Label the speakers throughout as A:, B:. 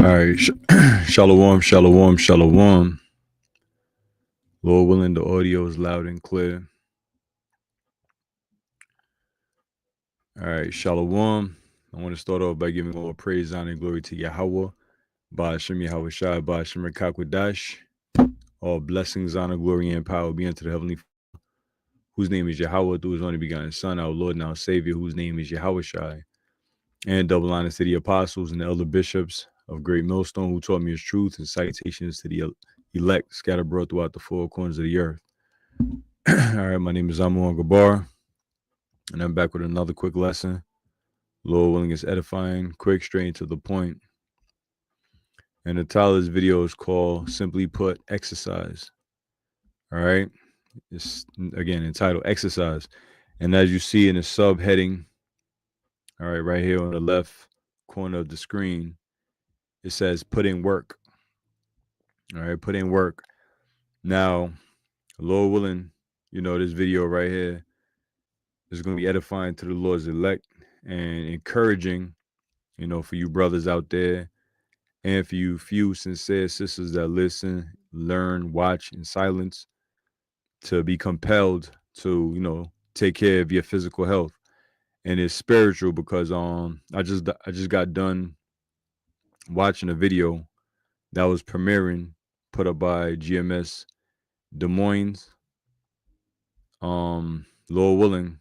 A: All right, shalom, shalom, shalom. Lord willing, the audio is loud and clear. All right, shalom. I want to start off by giving all praise, honor, and glory to Yahweh, Ba'ashem Yahweh Shai, Ba'ashem Rekakwadash. All blessings, honor, glory, and power be unto the Heavenly Father, whose name is Yahweh, through his only begotten Son, our Lord and our Savior, whose name is Yahweh Shai. And double honors to the apostles and the elder bishops of Great Millstone who taught me his truth, and citations to the elect scattered abroad throughout the four corners of the earth. All right, my name is Amun Gabar, and I'm back with another quick lesson. Lord willing, is edifying, quick, straight to the point. And the title of this video is called, simply put, exercise. All right, it's again entitled Exercise. And as you see in the subheading, all right, right here on the left corner of the screen, it says put in work. All right, put in work. Now, Lord willing, this video right here is going to be edifying to the Lord's elect and encouraging, for you brothers out there and for you few sincere sisters that listen, learn, watch in silence, to be compelled to, take care of your physical health. And it's spiritual because I just got done watching a video that was premiering, put up by GMS Des Moines. Lord willing,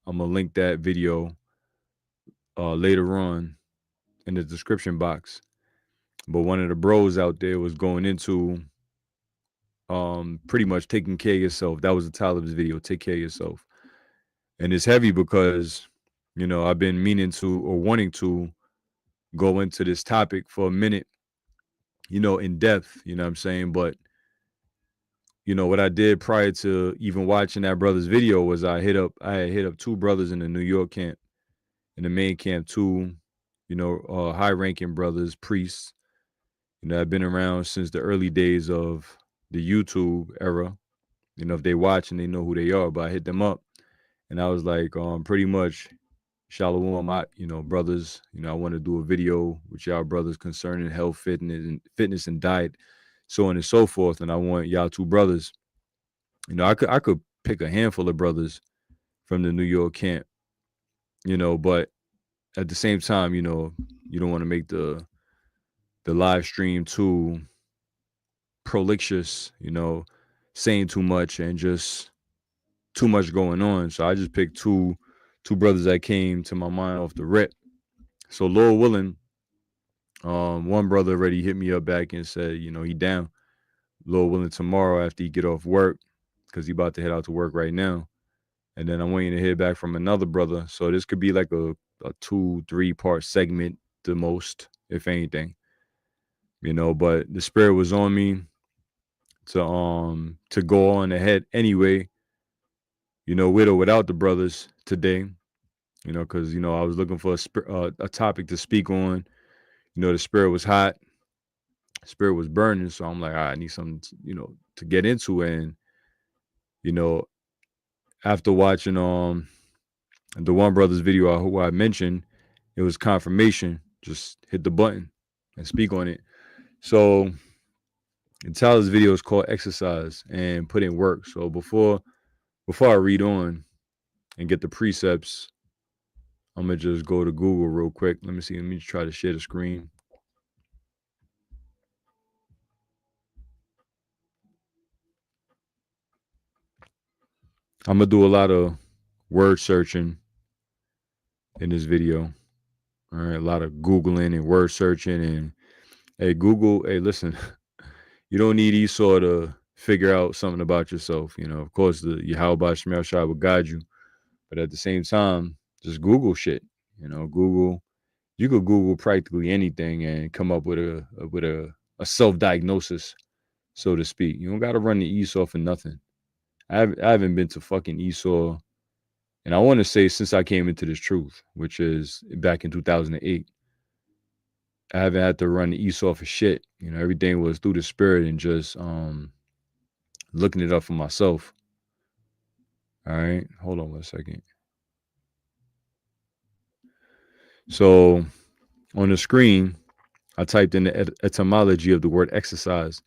A: I'm gonna link that video later on in the description box. But one of the bros out there was going into pretty much taking care of yourself. That was the title of his video, Take Care of Yourself. And it's heavy because, I've been meaning to or wanting to go into this topic for a minute, in depth, you know what I'm saying? But, what I did prior to even watching that brother's video was I had hit up two brothers in the New York camp, in the main camp, two, high-ranking brothers, priests, I've been around since the early days of the YouTube era. If they watch and they know who they are, but I hit them up and I was like, pretty much, shalom, brothers, I want to do a video with y'all brothers concerning health, fitness and diet, so on and so forth. And I want y'all two brothers, I could pick a handful of brothers from the New York camp, but at the same time, you don't want to make the live stream too prolixious, saying too much and just too much going on. So I just picked two brothers that came to my mind off the rip. So Lord willing, one brother already hit me up back and said, he down. Lord willing, tomorrow after he get off work, because he about to head out to work right now. And then I'm waiting to hear back from another brother. So this could be like a 2-3 part segment the most, if anything. But the spirit was on me to go on ahead anyway, with or without the brothers today, because I was looking for a topic to speak on. The spirit was hot, spirit was burning, so I'm like, I need something to get into. And after watching the one brother's video who I mentioned, it was confirmation. Just hit the button and speak on it. So the title of this video is called Exercise and Put in Work. So before I read on and get the precepts, I'm gonna just go to Google real quick. Let me see. Let me try to share the screen. I'm gonna do a lot of word searching in this video. All right, a lot of Googling and word searching. And hey, Google, hey, listen, you don't need Esau to figure out something about yourself. You know, of course, the Yahweh Shemel Shai will guide you, but at the same time, just Google shit. You know, Google. You could Google practically anything and come up with a self diagnosis, so to speak. You don't got to run to Esau for nothing. I haven't been to fucking Esau, and I want to say since I came into this truth, which is back in 2008. I haven't had to run the Esau for shit. You know, everything was through the spirit and just looking it up for myself. All right, hold on 1 second. So on the screen, I typed in the etymology of the word exercise,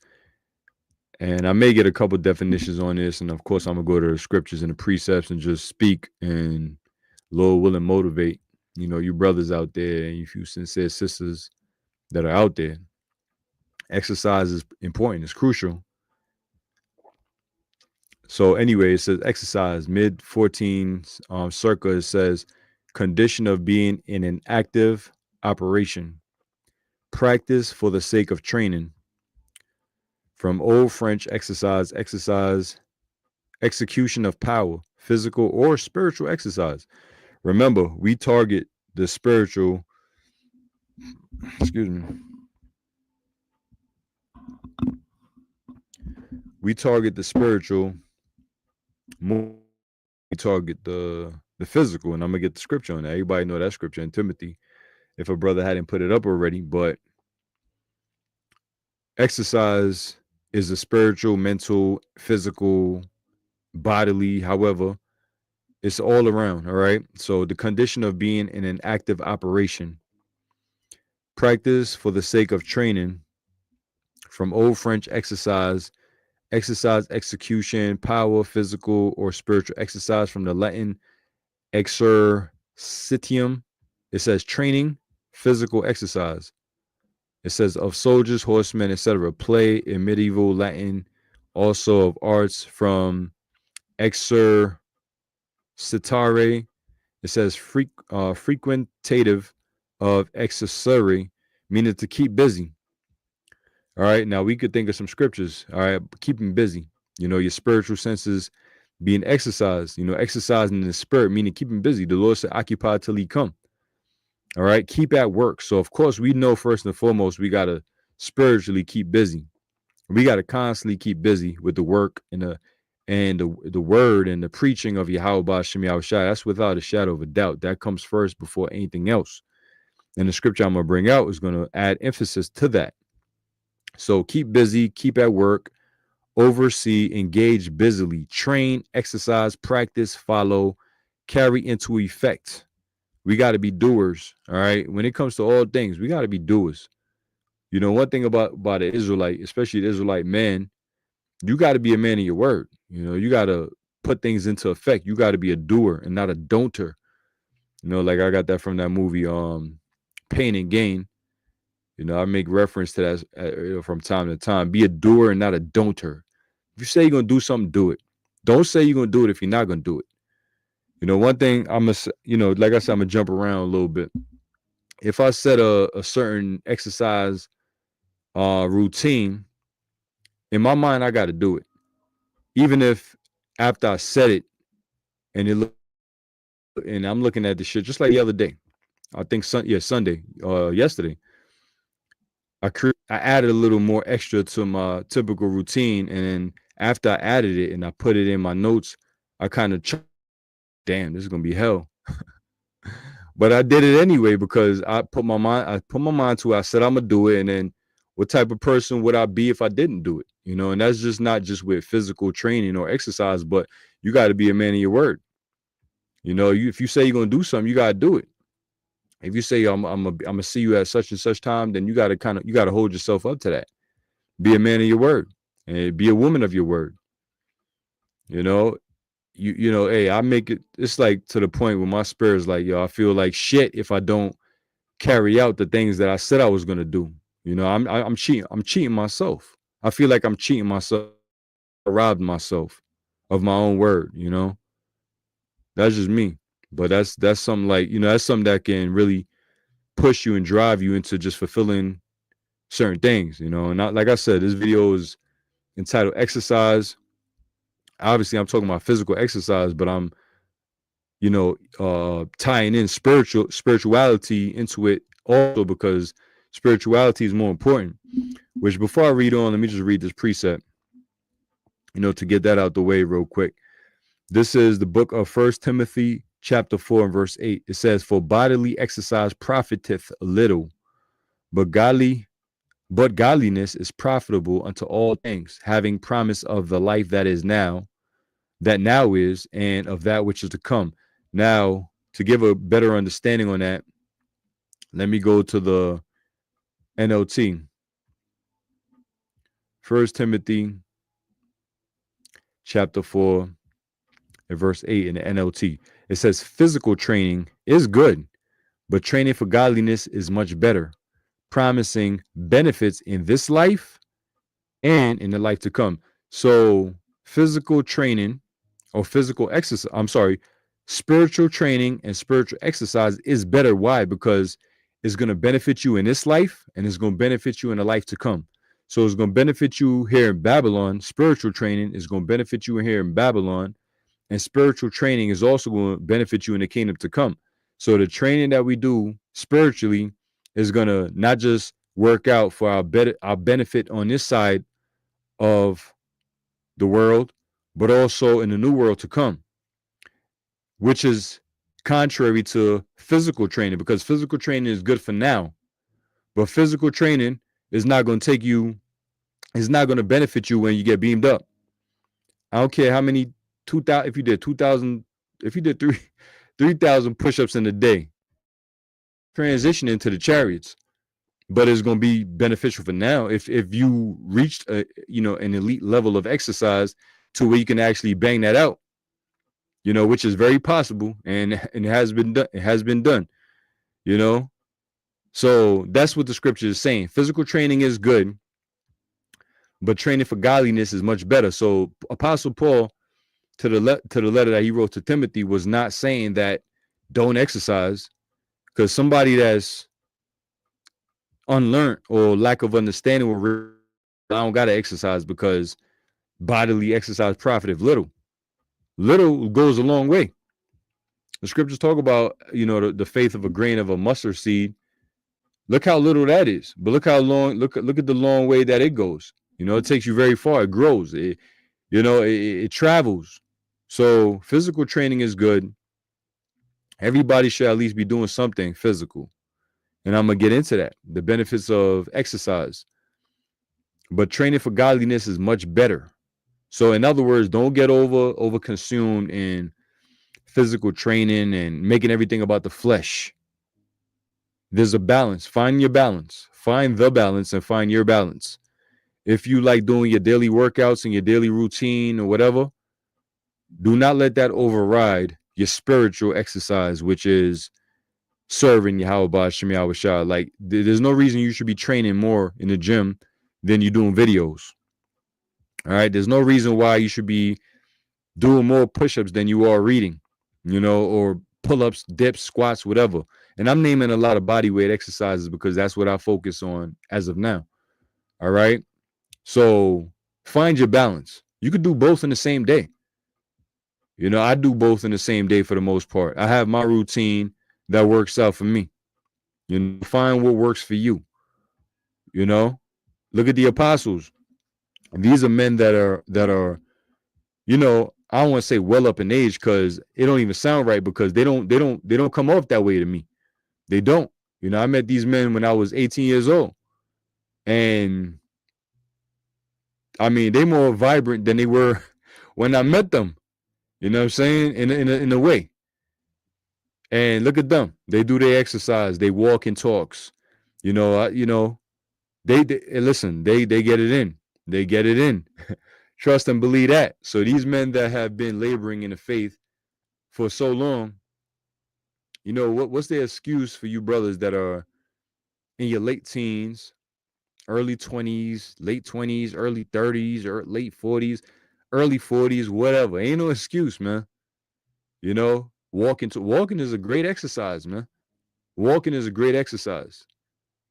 A: and I may get a couple definitions on this. And of course, I'm gonna go to the scriptures and the precepts and just speak and Lord willing motivate, you know, you brothers out there and you sincere sisters that are out there. Exercise is important, it's crucial. So anyway, it says exercise, mid 14s circa, it says condition of being in an active operation, practice for the sake of training. From Old French exercise, execution of power, physical or spiritual exercise. Remember, we target the spiritual, excuse me. We target the spiritual more. We target the physical, and I'm gonna get the scripture on that. Everybody know that scripture in Timothy, if a brother hadn't put it up already. But exercise is a spiritual, mental, physical, bodily, however, it's all around. All right. So the condition of being in an active operation, practice for the sake of training. From Old French exercise, execution, power, physical or spiritual exercise. From the Latin exercitium, it says training, physical exercise. It says of soldiers, horsemen, etc. Play in medieval Latin, also of arts. From exercitare, it says frequentative of exercere, meaning to keep busy. All right, now we could think of some scriptures. All right, keeping busy. You know, your spiritual senses being exercised. You know, exercising in the spirit, meaning keeping busy. The Lord said, "Occupy till He come." All right, keep at work. So of course, we know first and foremost we gotta spiritually keep busy. We gotta constantly keep busy with the work and the word and the preaching of Yahweh Shem Yahushua. That's without a shadow of a doubt. That comes first before anything else. And the scripture I'm gonna bring out is gonna add emphasis to that. So keep busy, keep at work, oversee, engage busily, train, exercise, practice, follow, carry into effect. We got to be doers. All right. When it comes to all things, we got to be doers. You know, one thing about the Israelite, especially the Israelite man, you got to be a man of your word. You know, you got to put things into effect. You got to be a doer and not a don'ter. You know, like I got that from that movie, Pain and Gain. You know, I make reference to that from time to time. Be a doer and not a don'ter. If you say you're going to do something, do it. Don't say you're going to do it if you're not going to do it. You know, one thing I'm going to, you know, like I said, I'm going to jump around a little bit. If I set a certain exercise routine, in my mind, I got to do it. Even if after I set it and and I'm looking at the shit just like the other day. I think Sunday, yesterday. I added a little more extra to my typical routine, and then after I added it and I put it in my notes, I kind of damn, this is gonna be hell. But I did it anyway because I put my mind to it. I said I'm gonna do it, and then what type of person would I be if I didn't do it? You know, and that's just not just with physical training or exercise, but you got to be a man of your word. You know, if you say you're gonna do something, you gotta do it. If you say I'm gonna see you at such and such time, then you gotta hold yourself up to that. Be a man of your word and be a woman of your word. You know, you know, hey, I make it. It's like to the point where my spirit is like, yo, I feel like shit if I don't carry out the things that I said I was gonna do. You know, I'm cheating. I'm cheating myself. I feel like I'm cheating myself. I robbed myself of my own word. You know, That's just me. But that's something like, that's something that can really push you and drive you into just fulfilling certain things, And like I said, this video is entitled Exercise. Obviously, I'm talking about physical exercise, but I'm, tying in spirituality into it also, because spirituality is more important. Which, before I read on, let me just read this precept, to get that out the way real quick. This is the book of 1 Timothy chapter 4 and verse 8. It says, "For bodily exercise profiteth little, but godliness is profitable unto all things, having promise of the life that now is, and of that which is to come." Now, to give a better understanding on that, let me go to the NLT. 1 Timothy chapter 4 and verse 8 in the NLT. It says, "Physical training is good, but training for godliness is much better, promising benefits in this life and in the life to come." So physical training or physical exercise, spiritual training and spiritual exercise is better. Why? Because it's going to benefit you in this life and it's going to benefit you in the life to come. So it's going to benefit you here in Babylon. Spiritual training is going to benefit you here in Babylon, and spiritual training is also going to benefit you in the kingdom to come. So the training that we do spiritually is going to not just work out for our benefit on this side of the world, but also in the new world to come, which is contrary to physical training, because physical training is good for now, but physical training is not going to benefit you when you get beamed up. I don't care how many 2,000, if you did 2,000, if you did 3,000 push-ups in a day, transition into the chariots, but it's going to be beneficial for now if you reached an elite level of exercise to where you can actually bang that out, which is very possible, and it has been done. It has been done, So that's what the scripture is saying. Physical training is good, but training for godliness is much better. So Apostle Paul, to the letter that he wrote to Timothy, was not saying that don't exercise, because somebody that's unlearned or lack of understanding will, I don't gotta exercise because bodily exercise profiteth little. Little goes a long way. The scriptures talk about, the faith of a grain of a mustard seed. Look how little that is, but look how long. Look at the long way that it goes. It takes you very far. It grows. It travels. So physical training is good. Everybody should at least be doing something physical, and I'm gonna get into that. The benefits of exercise, but training for godliness is much better. So in other words, don't get over consumed in physical training and making everything about the flesh. There's a balance. Find your balance. Find the balance and find your balance. If you like doing your daily workouts and your daily routine or whatever, do not let that override your spiritual exercise, which is serving Yahweh Shem Yahweh Shah. Like, there's no reason you should be training more in the gym than you doing videos. All right. There's no reason why you should be doing more push-ups than you are reading, or pull-ups, dips, squats, whatever. And I'm naming a lot of body weight exercises because that's what I focus on as of now. All right. So find your balance. You could do both in the same day. I do both in the same day for the most part. I have my routine that works out for me. Find what works for you. Look at the apostles. These are men that are, I don't want to say well up in age, because it don't even sound right, because they don't come off that way to me. They don't. I met these men when I was 18 years old, and I mean, they more vibrant than they were when I met them. You know what I'm saying? In a way. And look at them. They do their exercise. They walk and talks. They listen. They get it in. They get it in. Trust and believe that. So these men that have been laboring in the faith for so long, what's the excuse for you brothers that are in your late teens, early 20s, late 20s, early 30s, or late 40s, early 40s, whatever? Ain't no excuse, man. You know, walking is a great exercise, man. Walking is a great exercise.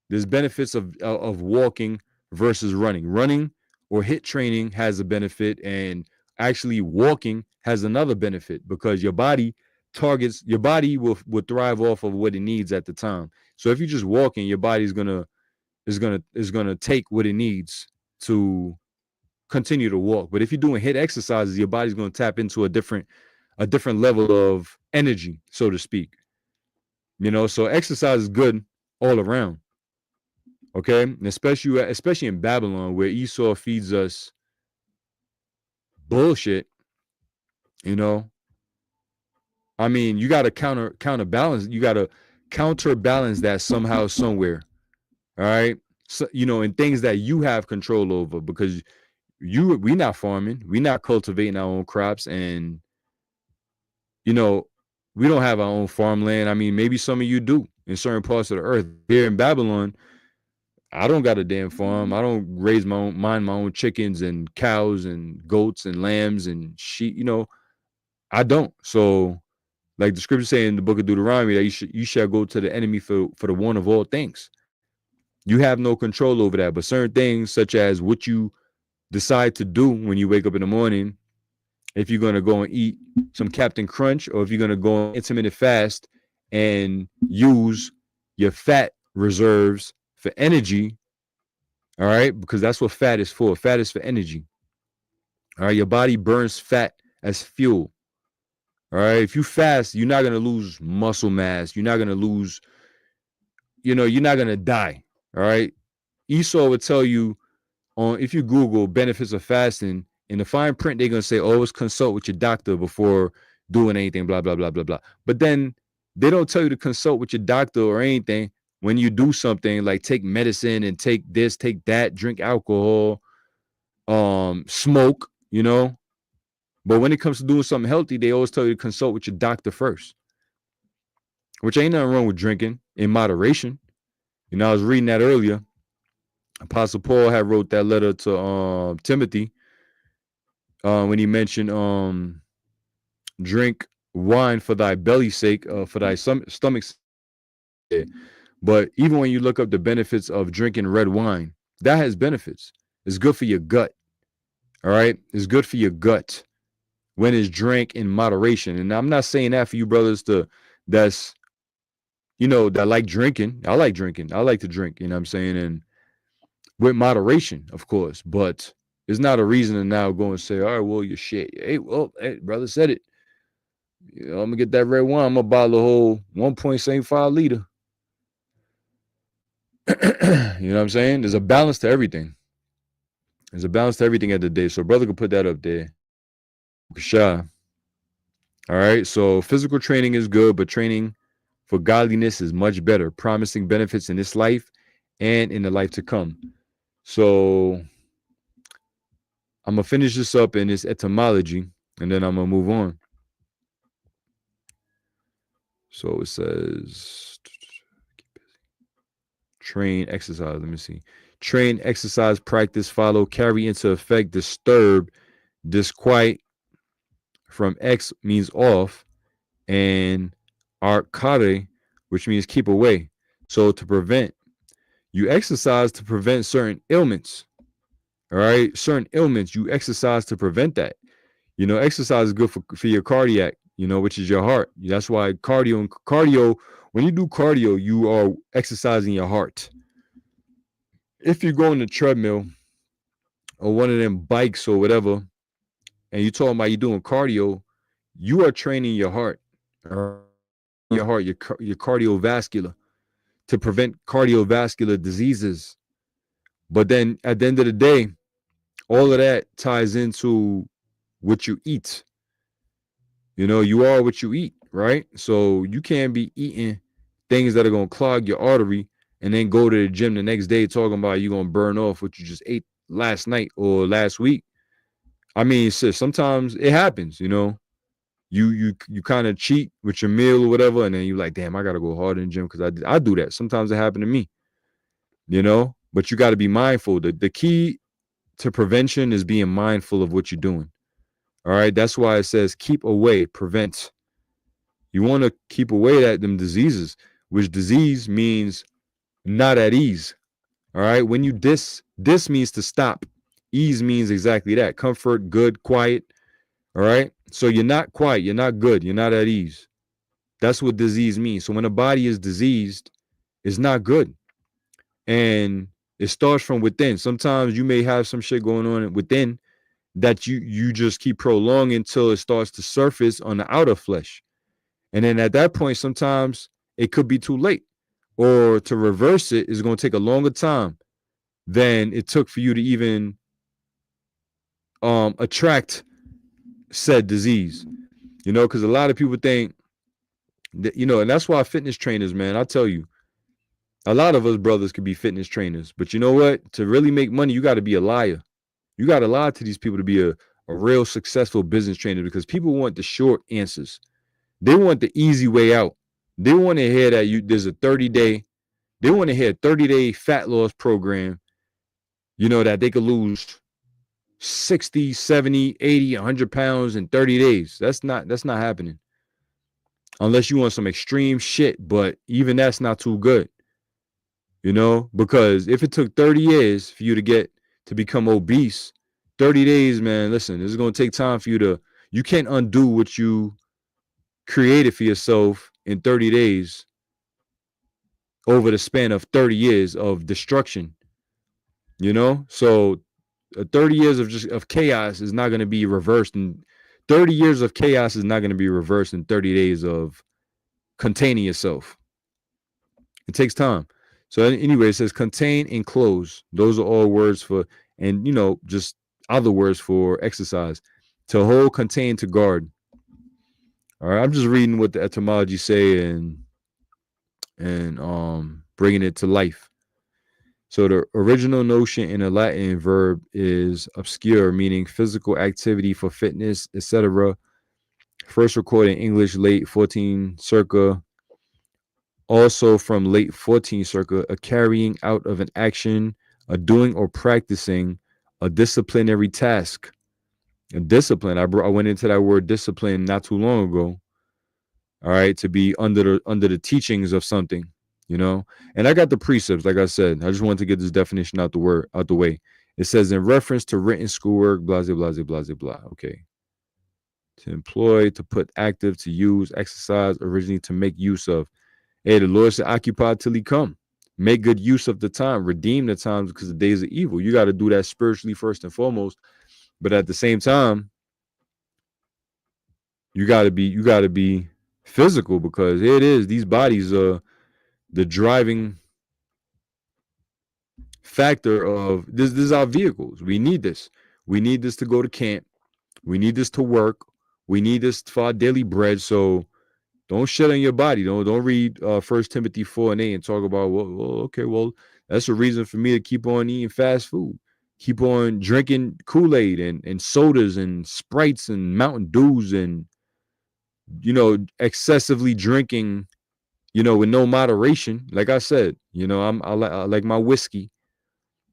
A: There's benefits of walking versus running. Running or HIIT training has a benefit, and actually walking has another benefit, because your body will thrive off of what it needs at the time. So if you're just walking, your body's gonna take what it needs to continue to walk. But if you're doing HIIT exercises, your body's gonna tap into a different level of energy, so to speak. You know, so exercise is good all around. Okay, and especially in Babylon, where Esau feeds us bullshit. You know, I mean, you got to counterbalance. You got to counterbalance that somehow, somewhere. All right, so, you know, and things that you have control over, because we not farming, we not cultivating our own crops, and you know, we don't have our own farmland. I mean, maybe some of you do in certain parts of the earth. Here in Babylon, I don't got a damn farm. I don't mind my own chickens and cows and goats and lambs and sheep. You know, I don't. So, like the scripture say in the book of Deuteronomy, that you shall go to the enemy for the one of all things. You have no control over that. But certain things, such as what you decide to do when you wake up in the morning, if you're gonna go and eat some Captain Crunch, or if you're gonna go on intermittent fast and use your fat reserves for energy. All right, because that's what fat is for. Fat is for energy. All right, your body burns fat as fuel. All right, if you fast, you're not gonna lose muscle mass. You're not gonna lose, you're not gonna die. All right, Esau would tell you, if you Google benefits of fasting, in the fine print, they're gonna say always consult with your doctor before doing anything, blah blah blah blah blah. But then they don't tell you to consult with your doctor or anything when you do something like take medicine and take this, take that, drink alcohol, smoke, But when it comes to doing something healthy, they always tell you to consult with your doctor first, which ain't nothing wrong with drinking in moderation. I was reading that earlier. Apostle Paul had wrote that letter to Timothy when he mentioned drink wine for thy belly's sake, for thy stomach's sake. But even when you look up the benefits of drinking red wine, that has benefits. It's good for your gut. All right. It's good for your gut when it's drank in moderation. And I'm not saying that for you brothers that like drinking. I like drinking. I like to drink, you know what I'm saying? And with moderation, of course, but it's not a reason to now go and say, all right, well, you're shit. Hey, brother said it. I'm going to get that red wine. I'm going to bottle a whole 1.75 liter. You know what I'm saying? There's a balance to everything. There's a balance to everything at the day. So brother could put that up there. Sure. All right. So physical training is good, but training for godliness is much better, promising benefits in this life and in the life to come. So I'm going to finish this up in its etymology, and then I'm going to move on. So it says train, exercise. Let me see. Train, exercise, practice, follow, carry into effect, disturb, disquiet. From X means off, and arcade, which means keep away. So to prevent. You exercise to prevent certain ailments. All right. Certain ailments, you exercise to prevent that. Exercise is good for your cardiac, which is your heart. That's why cardio, when you do cardio, you are exercising your heart. If you go on the treadmill or one of them bikes or whatever, and you're talking about you doing cardio, you are training your heart. Your heart, your cardiovascular, to prevent cardiovascular diseases. But then at the end of the day, all of that ties into what you eat. You are what you eat, right? So you can't be eating things that are going to clog your artery and then go to the gym the next day talking about you're going to burn off what you just ate last night or last week. I mean, sis, sometimes it happens, you kind of cheat with your meal or whatever, and then you're like, damn, I got to go hard in the gym, because I do that. Sometimes it happened to me, but you got to be mindful. The key to prevention is being mindful of what you're doing. All right. That's why it says keep away, prevent. You want to keep away that them diseases, which disease means not at ease. All right. When you dis means to stop. Ease means exactly that. Comfort, good, quiet. All right. So you're not quiet. You're not good. You're not at ease. That's what disease means. So when a body is diseased, it's not good. And it starts from within. Sometimes you may have some shit going on within that you just keep prolonging until it starts to surface on the outer flesh. And then at that point, sometimes it could be too late. Or to reverse it is going to take a longer time than it took for you to even attract said disease. You know, because a lot of people think that, you know, and that's why fitness trainers, man, I tell you, a lot of us brothers could be fitness trainers. But you know what? To really make money, you got to be a liar. You got to lie to these people to be a real successful business trainer, because people want the short answers. They want the easy way out. They want to hear that there's a 30-day, they want to hear a 30-day fat loss program, you know, that they could lose 60, 70, 80, 100 pounds in 30 days. That's not happening. Unless you want some extreme shit, but even that's not too good. You know, because if it took 30 years for you to become obese, 30 days, man, listen, this is going to take time for you can't undo what you created for yourself in 30 days over the span of 30 years of destruction. You know, so 30 years of chaos is not going to be reversed, and 30 years of chaos is not going to be reversed in 30 days of containing yourself. It takes time. So anyway, it says contain and close. Those are all words for, and you know, just other words for exercise. To hold, contain, to guard. All right, I'm just reading what the etymology say and bringing it to life. So the original notion in a Latin verb is obscure, meaning physical activity for fitness, etc. First recorded in English late 14 circa. Also from late 14 circa, a carrying out of an action, a doing or practicing a disciplinary task. A discipline. I went into that word discipline not too long ago. All right, to be under the teachings of something, you know. And I got the precepts, like I said. I just wanted to get this definition out the way. It says in reference to written schoolwork, blah blah blah blah blah. Okay. To employ, to put active, to use, exercise, originally to make use of. Hey, the Lord said, occupy till he come. Make good use of the time. Redeem the times, because the days are evil. You got to do that spiritually first and foremost. But at the same time, you got to be physical, because here it is. These bodies are the driving factor of this. This is our vehicles. We need this. We need this to go to camp. We need this to work. We need this for our daily bread. So don't shit on your body. Don't read 1 Timothy 4:8 and talk about, well, that's a reason for me to keep on eating fast food. Keep on drinking Kool-Aid and sodas and Sprites and Mountain Dews and, you know, excessively drinking, you know, with no moderation. Like I said, you know, I like my whiskey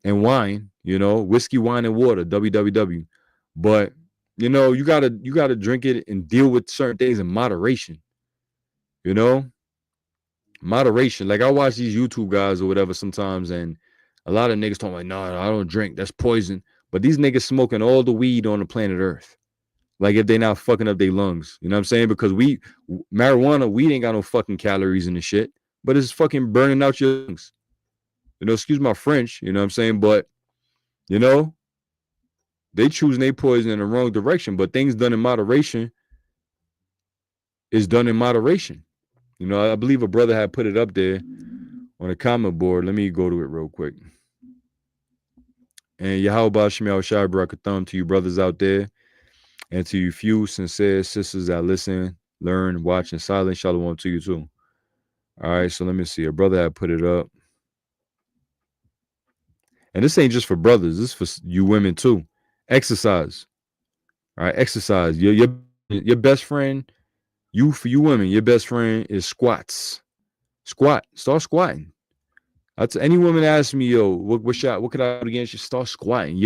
A: and wine, you know, whiskey, wine, and water, WWW. But, you know, you gotta drink it and deal with certain things in moderation. You know, moderation. Like I watch these YouTube guys or whatever sometimes, and a lot of niggas talking like, no, I don't drink. That's poison. But these niggas smoking all the weed on the planet Earth. Like if they not fucking up their lungs. You know what I'm saying? Because marijuana, weed ain't got no fucking calories in the shit, but it's fucking burning out your lungs. You know, excuse my French, you know what I'm saying? But, you know, they choosing their poison in the wrong direction. But things done in moderation is done in moderation. You know, I believe a brother had put it up there on a comment board. Let me go to it real quick. And Yahweh Shemiah Shai Barakatham to you brothers out there, and to you few sincere sisters that listen, learn, watch, and silent. Shalom to you too. All right, so let me see. A brother had put it up. And this ain't just for brothers. This is for you women too. Exercise. All right, exercise. Your best friend, for you women, your best friend is squats. Squat. Start squatting. That's any woman asks me, yo, what could I do against you? Start squatting.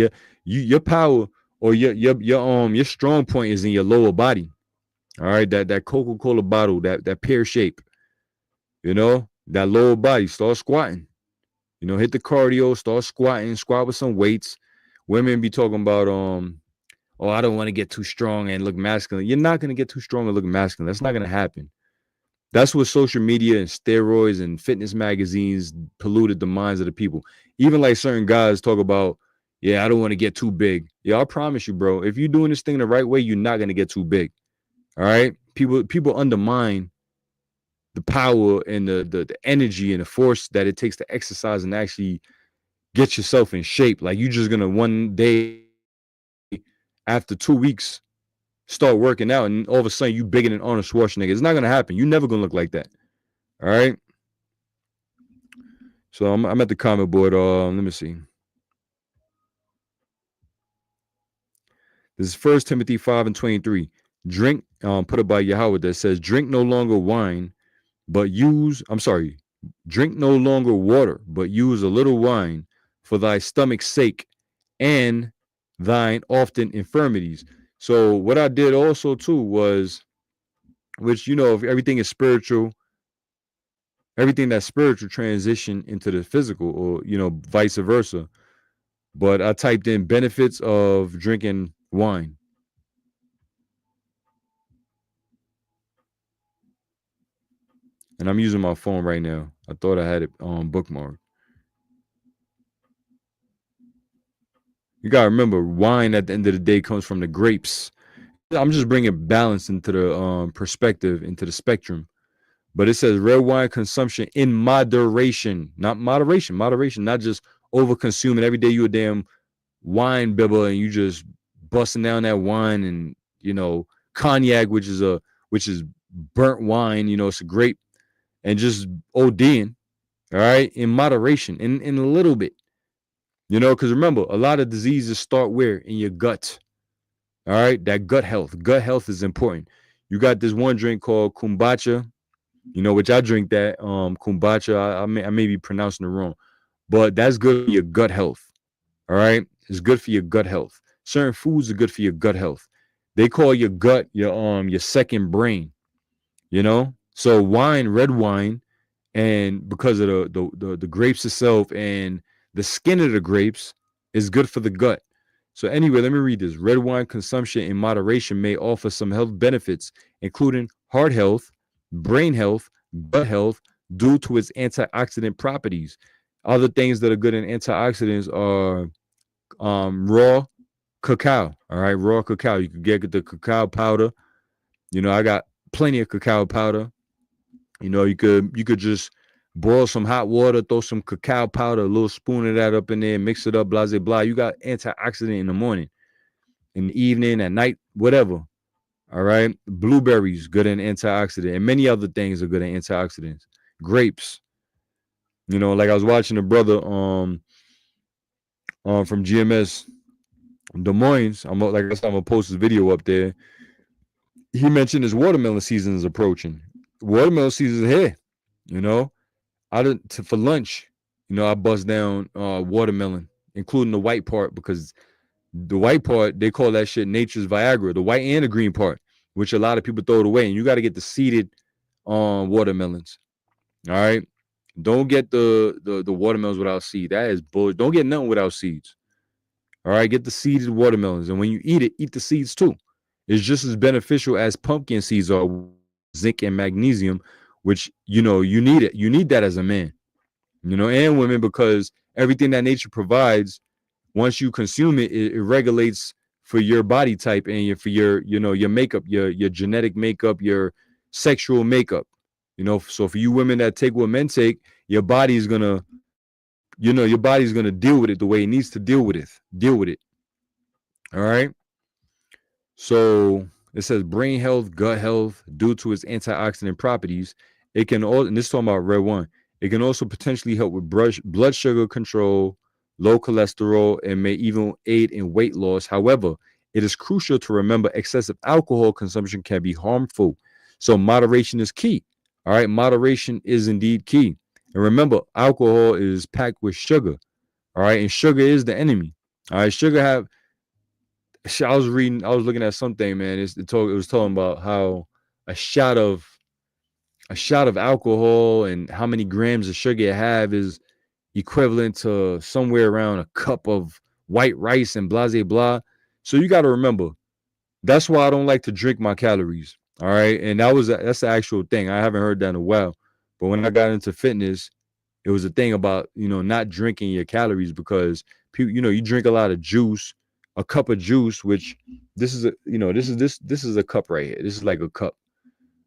A: Your power or your strong point is in your lower body. All right, that Coca-Cola bottle, that pear shape, that lower body, start squatting. Hit the cardio, start squatting, squat with some weights. Women be talking about oh, I don't want to get too strong and look masculine. You're not gonna get too strong and look masculine. That's not gonna happen. That's what social media and steroids and fitness magazines polluted the minds of the people. Even like certain guys talk about, yeah, I don't want to get too big. Yeah, I promise you, bro. If you're doing this thing the right way, you're not gonna get too big. All right. People undermine the power and the energy and the force that it takes to exercise and actually get yourself in shape. Like you just gonna one day after 2 weeks start working out and all of a sudden you bigger than Arnold Schwarzenegger. It's not gonna happen. You never gonna look like that. All right. So I'm at the comment board. Let me see. This is 1 Timothy 5:23. Drink, put it by Yahweh, that says, drink no longer wine, but drink no longer water, but use a little wine for thy stomach's sake and thine often infirmities. So what I did also too was, which if everything is spiritual, everything that's spiritual transition into the physical, or vice versa. But I typed in benefits of drinking wine. And I'm using my phone right now. I thought I had it bookmarked. You gotta remember, wine at the end of the day comes from the grapes. I'm just bringing balance into the perspective, into the spectrum. But it says red wine consumption in moderation, not moderation. Moderation, not just over consuming. Every day you a damn wine bibber and you just busting down that wine, and cognac, which is burnt wine. It's a grape, and just ODing. All right, in moderation, in a little bit. Because remember, a lot of diseases start where? In your gut. All right, that gut health. Gut health is important. You got this one drink called kombucha, which I drink that kombucha. I may be pronouncing it wrong, but that's good for your gut health. All right, it's good for your gut health. Certain foods are good for your gut health. They call your gut your second brain. So wine, red wine, and because of the grapes itself and the skin of the grapes is good for the gut. So anyway, let me read this. Red wine consumption in moderation may offer some health benefits, including heart health, brain health, gut health, due to its antioxidant properties. Other things that are good in antioxidants are raw cacao. All right, raw cacao. You can get the cacao powder. I got plenty of cacao powder. You could just boil some hot water, throw some cacao powder, a little spoon of that up in there, mix it up, blah, blah, blah. You got antioxidant in the morning, in the evening, at night, whatever. All right. Blueberries, good in antioxidant, and many other things are good in antioxidants. Grapes. Like I was watching a brother from GMS Des Moines. I'm gonna post this video up there. He mentioned his watermelon season is approaching. Watermelon season is here. For lunch, I bust down watermelon, including the white part, because the white part, they call that shit nature's Viagra, the white and the green part, which a lot of people throw it away. And you got to get the seeded watermelons. All right. Don't get the watermelons without seed. That is bullshit. Don't get nothing without seeds. All right. Get the seeded watermelons. And when you eat it, eat the seeds too. It's just as beneficial as pumpkin seeds are, zinc and magnesium, which, you need it. You need that as a man, and women, because everything that nature provides, once you consume it, it regulates for your body type and for your makeup, your genetic makeup, your sexual makeup. So for you women that take what men take, your body is gonna, your body's gonna deal with it the way it needs to deal with it. All right. So it says brain health, gut health, due to its antioxidant properties. It can also, and this is talking about red wine, it can also potentially help with blood sugar control, low cholesterol, and may even aid in weight loss. However, it is crucial to remember excessive alcohol consumption can be harmful. So moderation is key. All right. Moderation is indeed key. And remember, alcohol is packed with sugar. All right. And sugar is the enemy. All right. I was looking at something, man. It was talking about how a shot of alcohol and how many grams of sugar it have is equivalent to somewhere around a cup of white rice and blah blah blah. So you got to remember, that's why I don't like to drink my calories. All right, and that's the actual thing. I haven't heard that in a while, but when I got into fitness, it was a thing about not drinking your calories because people, you drink a lot of juice, a cup of juice, which this is a this is a cup right here. This is like a cup.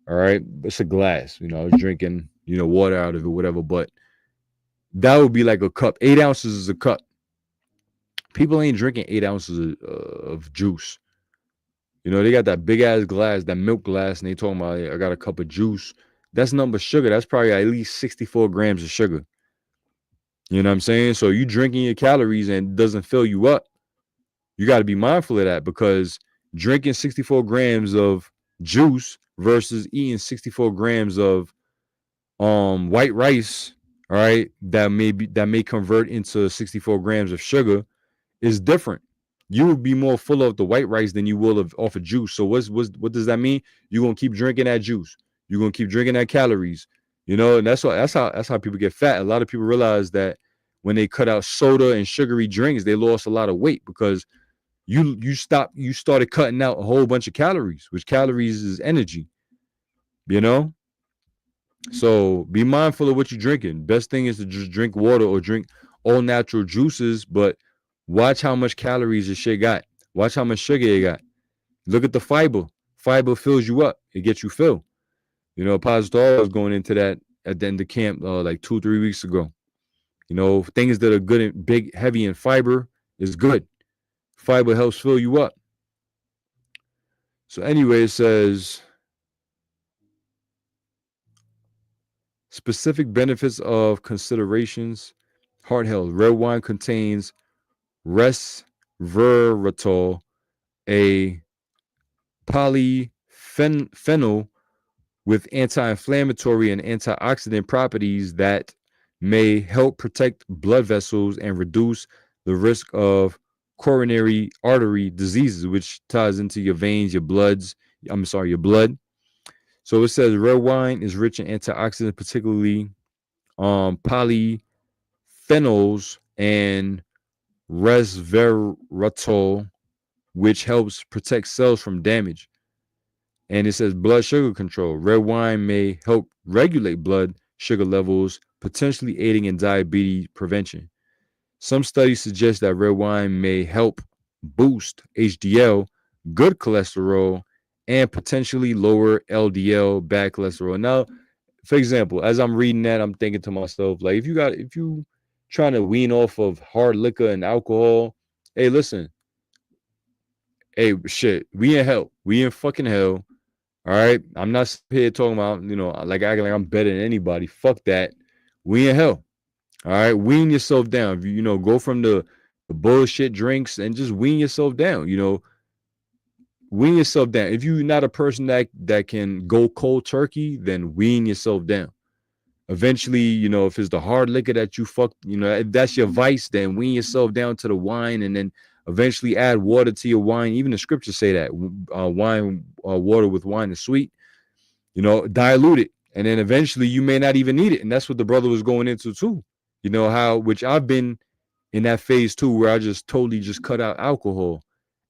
A: All right, it's a glass. I was drinking water out of it, whatever. But that would be like a cup. 8 ounces is a cup. People ain't drinking 8 ounces of juice. They got that big ass glass, that milk glass, and they talking about, I got a cup of juice. That's number sugar. That's probably at least 64 grams of sugar. You know what I'm saying? So you drinking your calories and it doesn't fill you up. You got to be mindful of that because drinking 64 grams of juice versus eating 64 grams of white rice, all right, that may convert into 64 grams of sugar is different. You will be more full of the white rice than you will off of juice. So what does that mean? You're gonna keep drinking that juice. You're gonna keep drinking that calories. And that's how people get fat. A lot of people realize that when they cut out soda and sugary drinks, they lost a lot of weight because you started cutting out a whole bunch of calories, which calories is energy. You know, so be mindful of what you're drinking. Best thing is to just drink water or drink all natural juices, but watch how much calories your shit got. Watch how much sugar it got. Look at the fiber. Fiber fills you up. It gets you filled. Positor was going into that at the end of camp like 2-3 weeks ago. Things that are good and big, heavy in fiber is good. Fiber helps fill you up. So anyway, it says specific benefits of considerations. Heart health. Red wine contains resveratrol, a polyphenol with anti-inflammatory and antioxidant properties that may help protect blood vessels and reduce the risk of coronary artery diseases, which ties into your veins, your blood. So it says red wine is rich in antioxidants, particularly polyphenols and resveratrol, which helps protect cells from damage. And it says blood sugar control. Red wine may help regulate blood sugar levels, potentially aiding in diabetes prevention. Some studies suggest that red wine may help boost HDL, good cholesterol, and potentially lower LDL, bad cholesterol. Now, for example, as I'm reading that, I'm thinking to myself, like, if you trying to wean off of hard liquor and alcohol, hey, listen, hey, shit, we in hell. We in fucking hell. All right. I'm not here talking about, like acting like I'm better than anybody. Fuck that. We in hell. All right. Wean yourself down. Go from the bullshit drinks and just wean yourself down. Wean yourself down. If you're not a person that can go cold turkey, then wean yourself down. Eventually, if it's the hard liquor that you fuck, if that's your vice, then wean yourself down to the wine, and then eventually add water to your wine. Even the scriptures say that water with wine is sweet. Dilute it, and then eventually you may not even need it, and that's what the brother was going into too. Which I've been in that phase too, where I just totally just cut out alcohol,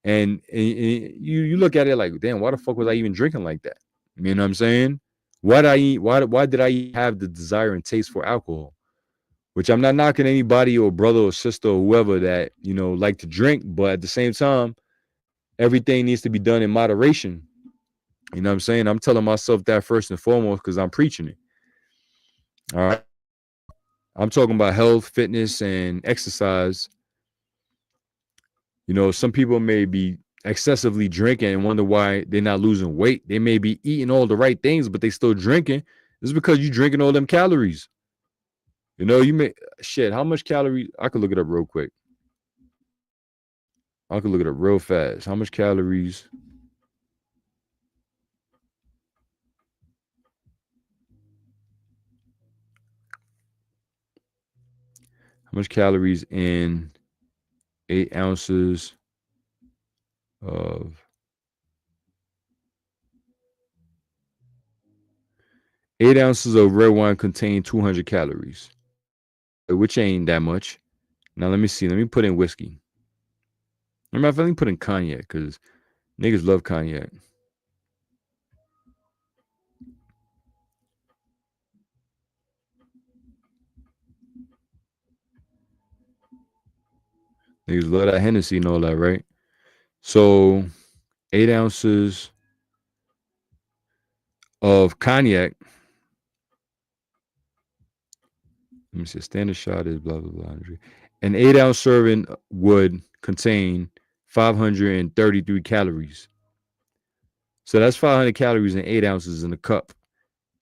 A: and you look at it like, damn, why the fuck was I even drinking like that? You know what I'm saying? Why did I have the desire and taste for alcohol? Which I'm not knocking anybody or brother or sister or whoever that, like to drink, but at the same time, everything needs to be done in moderation. You know what I'm saying? I'm telling myself that first and foremost because I'm preaching it. All right. I'm talking about health, fitness, and exercise. Some people may be excessively drinking and wonder why they're not losing weight. They may be eating all the right things, but they still drinking. It's because you're drinking all them calories. You may how much calories? I could look it up real quick. I could look it up real fast. How much calories? How much calories in 8 ounces of 8 ounces of red wine contain 200 calories, which ain't that much. Now let me see. Let me put in whiskey. I'm not feeling put in cognac because niggas love cognac. Niggas love that Hennessy and all that, right? So 8 ounces of cognac. Let me see. A standard shot is blah blah blah. An 8 ounce serving would contain 533 calories. So that's 500 calories in 8 ounces in a cup.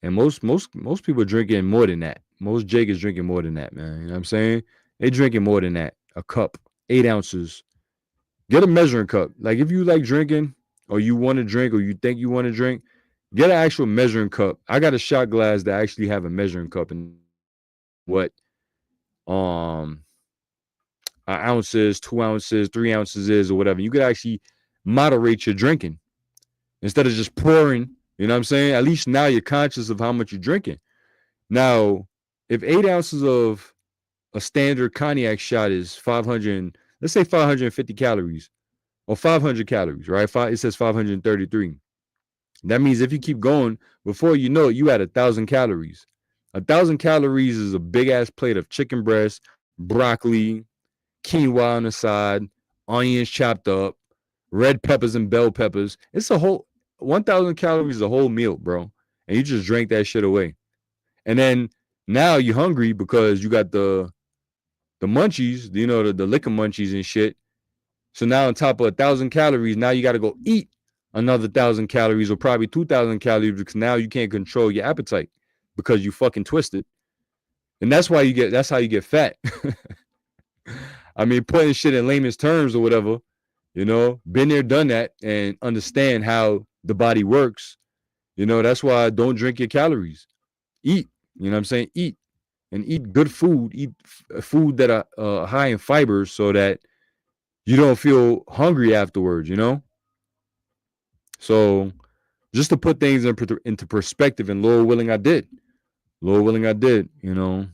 A: And most people are drinking more than that. Most Jake is drinking more than that, man. You know what I'm saying? They drinking more than that. A cup, 8 ounces. Get a measuring cup. Like if you like drinking or you want to drink or you think you want to drink, get an actual measuring cup. I got a shot glass that actually have a measuring cup and what an ounce is, 2 ounces, 3 ounces is, or whatever. You could actually moderate your drinking instead of just pouring. You know what I'm saying? At least now you're conscious of how much you're drinking. Now, if 8 ounces of a standard cognac shot is 500, let's say 550 calories or 500 calories, right? It says 533. That means if you keep going, before you know it, you at 1,000 calories. 1,000 calories is a big ass plate of chicken breast, broccoli, quinoa on the side, onions chopped up, red peppers and bell peppers. It's a whole 1,000 calories, a whole meal, bro. And you just drink that shit away. And then now you're hungry because you got the munchies, you know, the liquor munchies and shit. So now on top of 1,000 calories, now you got to go eat another 1,000 calories or probably 2,000 calories because now you can't control your appetite because you fucking twisted. And that's how you get fat. I mean, putting shit in layman's terms or whatever, you know, been there, done that, and understand how the body works. You know, that's why don't drink your calories. Eat. You know what I'm saying? Eat and eat good food. Eat food that are high in fibers so that you don't feel hungry afterwards. You know. So just to put things into perspective, and Lord willing, I did. Lord willing, I did. You know.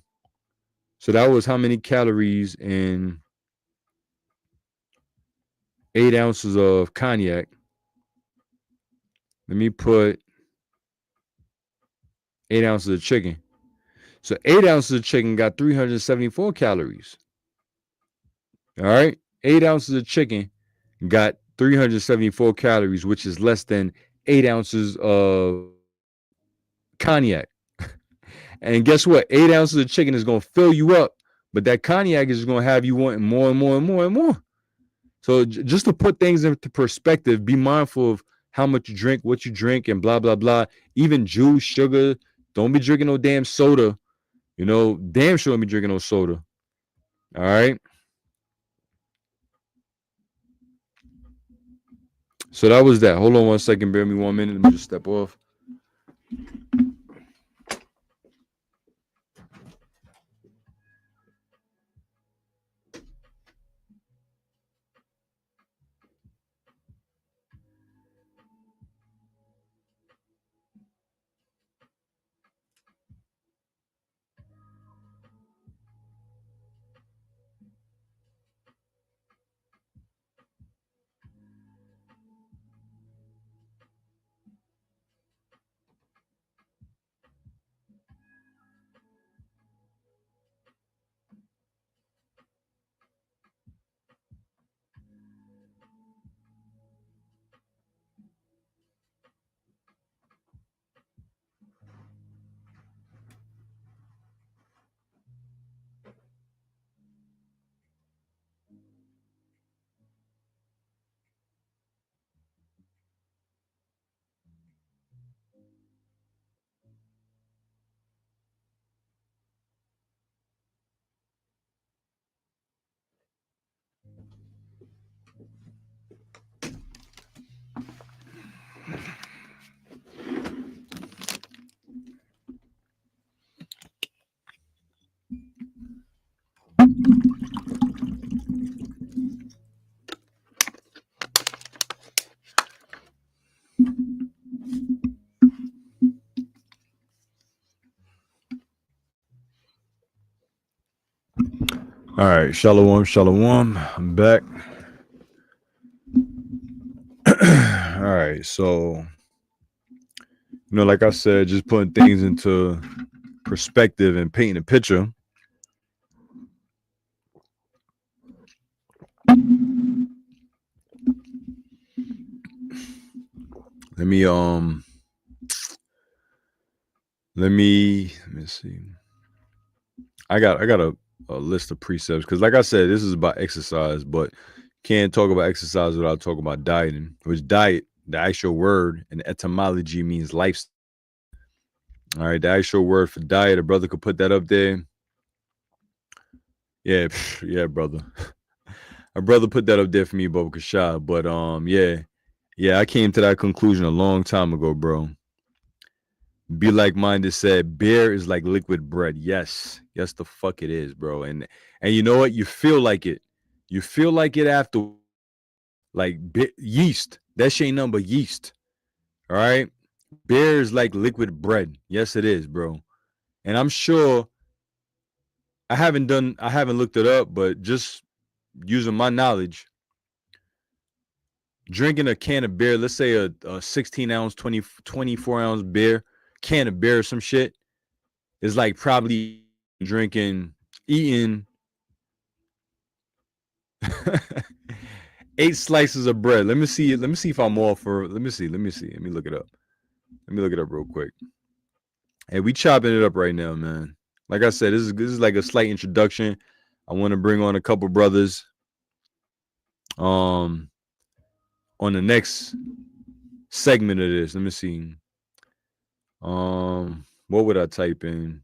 A: So that was how many calories in 8 ounces of cognac. Let me put 8 ounces of chicken. So 8 ounces of chicken got 374 calories. All right. 8 ounces of chicken got 374 calories, which is less than 8 ounces of cognac. And guess what? 8 ounces of chicken is going to fill you up, but that cognac is going to have you wanting more and more and more and more. So just to put things into perspective, be mindful of how much you drink, what you drink, and blah, blah, blah. Even juice, sugar. Don't be drinking no damn soda. You know, damn sure don't be drinking no soda. All right. So that was that. Hold on 1 second. Bear me 1 minute. Let me just step off. All right, shalom, shalom. I'm back. All right, so like I said, just putting things into perspective and painting a picture. Let me see. I got a list of precepts because, like I said, this is about exercise, but can't talk about exercise without talking about dieting. Which diet, the actual word and etymology means lifestyle. All right, the actual word for diet, a brother could put that up there. Yeah, yeah, brother. A brother put that up there for me, Baba Kashad. But yeah, I came to that conclusion a long time ago, bro. Be Like Minded said, beer is like liquid bread. Yes, the fuck it is, bro. And you know what? You feel like it. You feel like it after, like yeast. That shit ain't nothing but yeast. All right, beer is like liquid bread. Yes, it is, bro. And I'm sure I haven't looked it up, but just using my knowledge, drinking a can of beer, let's say a 16 ounce, 24 ounce beer, can of beer or some shit, is like probably eating 8 slices of bread. Let me see if I'm all for, let me see. Let me look it up. Let me look it up real quick. Hey, we chopping it up right now, man. Like I said, this is like a slight introduction. I want to bring on a couple brothers on the next segment of this. Let me see. What would I type in?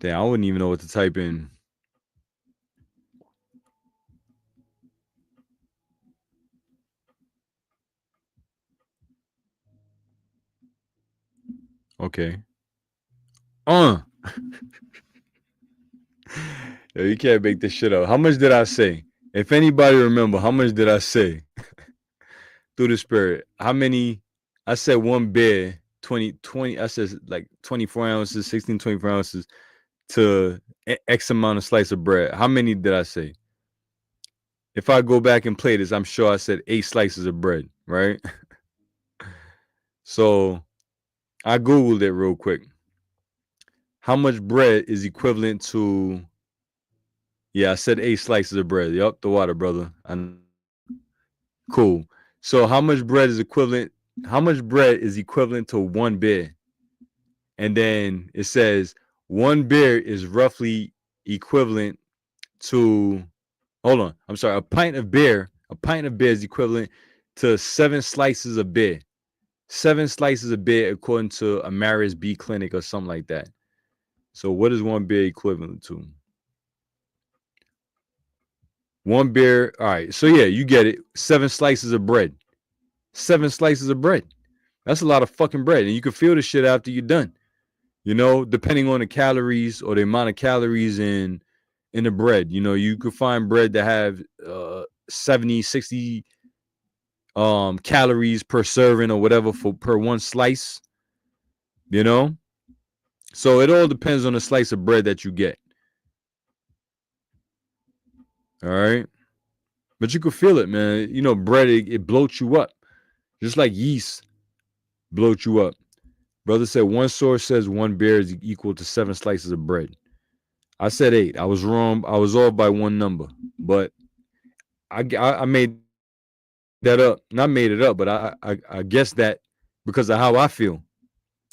A: Damn, I wouldn't even know what to type in. Okay. Yo, you can't make this shit up. How much did I say? If anybody remember, how much did I say? Through the spirit. How many? I said one beer, 20. I said like 24 ounces, 16, 24 ounces to X amount of slice of bread. How many did I say? If I go back and play this, I'm sure I said 8 slices of bread, right? So I Googled it real quick. How much bread is equivalent to? Yeah, I said 8 slices of bread. Yup, the water, brother. Cool. So how much bread is equivalent? How much bread is equivalent to one beer? And then it says one beer is roughly equivalent to. Hold on, I'm sorry. A pint of beer is equivalent to 7 slices of beer. 7 slices of beer according to Amaris B Clinic or something like that. So what is one beer equivalent to? One beer. All right. So yeah, you get it. 7 slices of bread. 7 slices of bread. That's a lot of fucking bread. And you can feel the shit after you're done. Depending on the calories or the amount of calories in the bread. You could find bread that have 70, 60 calories per serving or whatever per one slice. So it all depends on the slice of bread that you get. All right. But you can feel it, man. Bread, it bloats you up. Just like yeast bloats you up. Brother said one source says one beer is equal to 7 slices of bread. I said 8. I was wrong. I was off by one number. But I made that up. Not made it up, but I guessed that because of how I feel.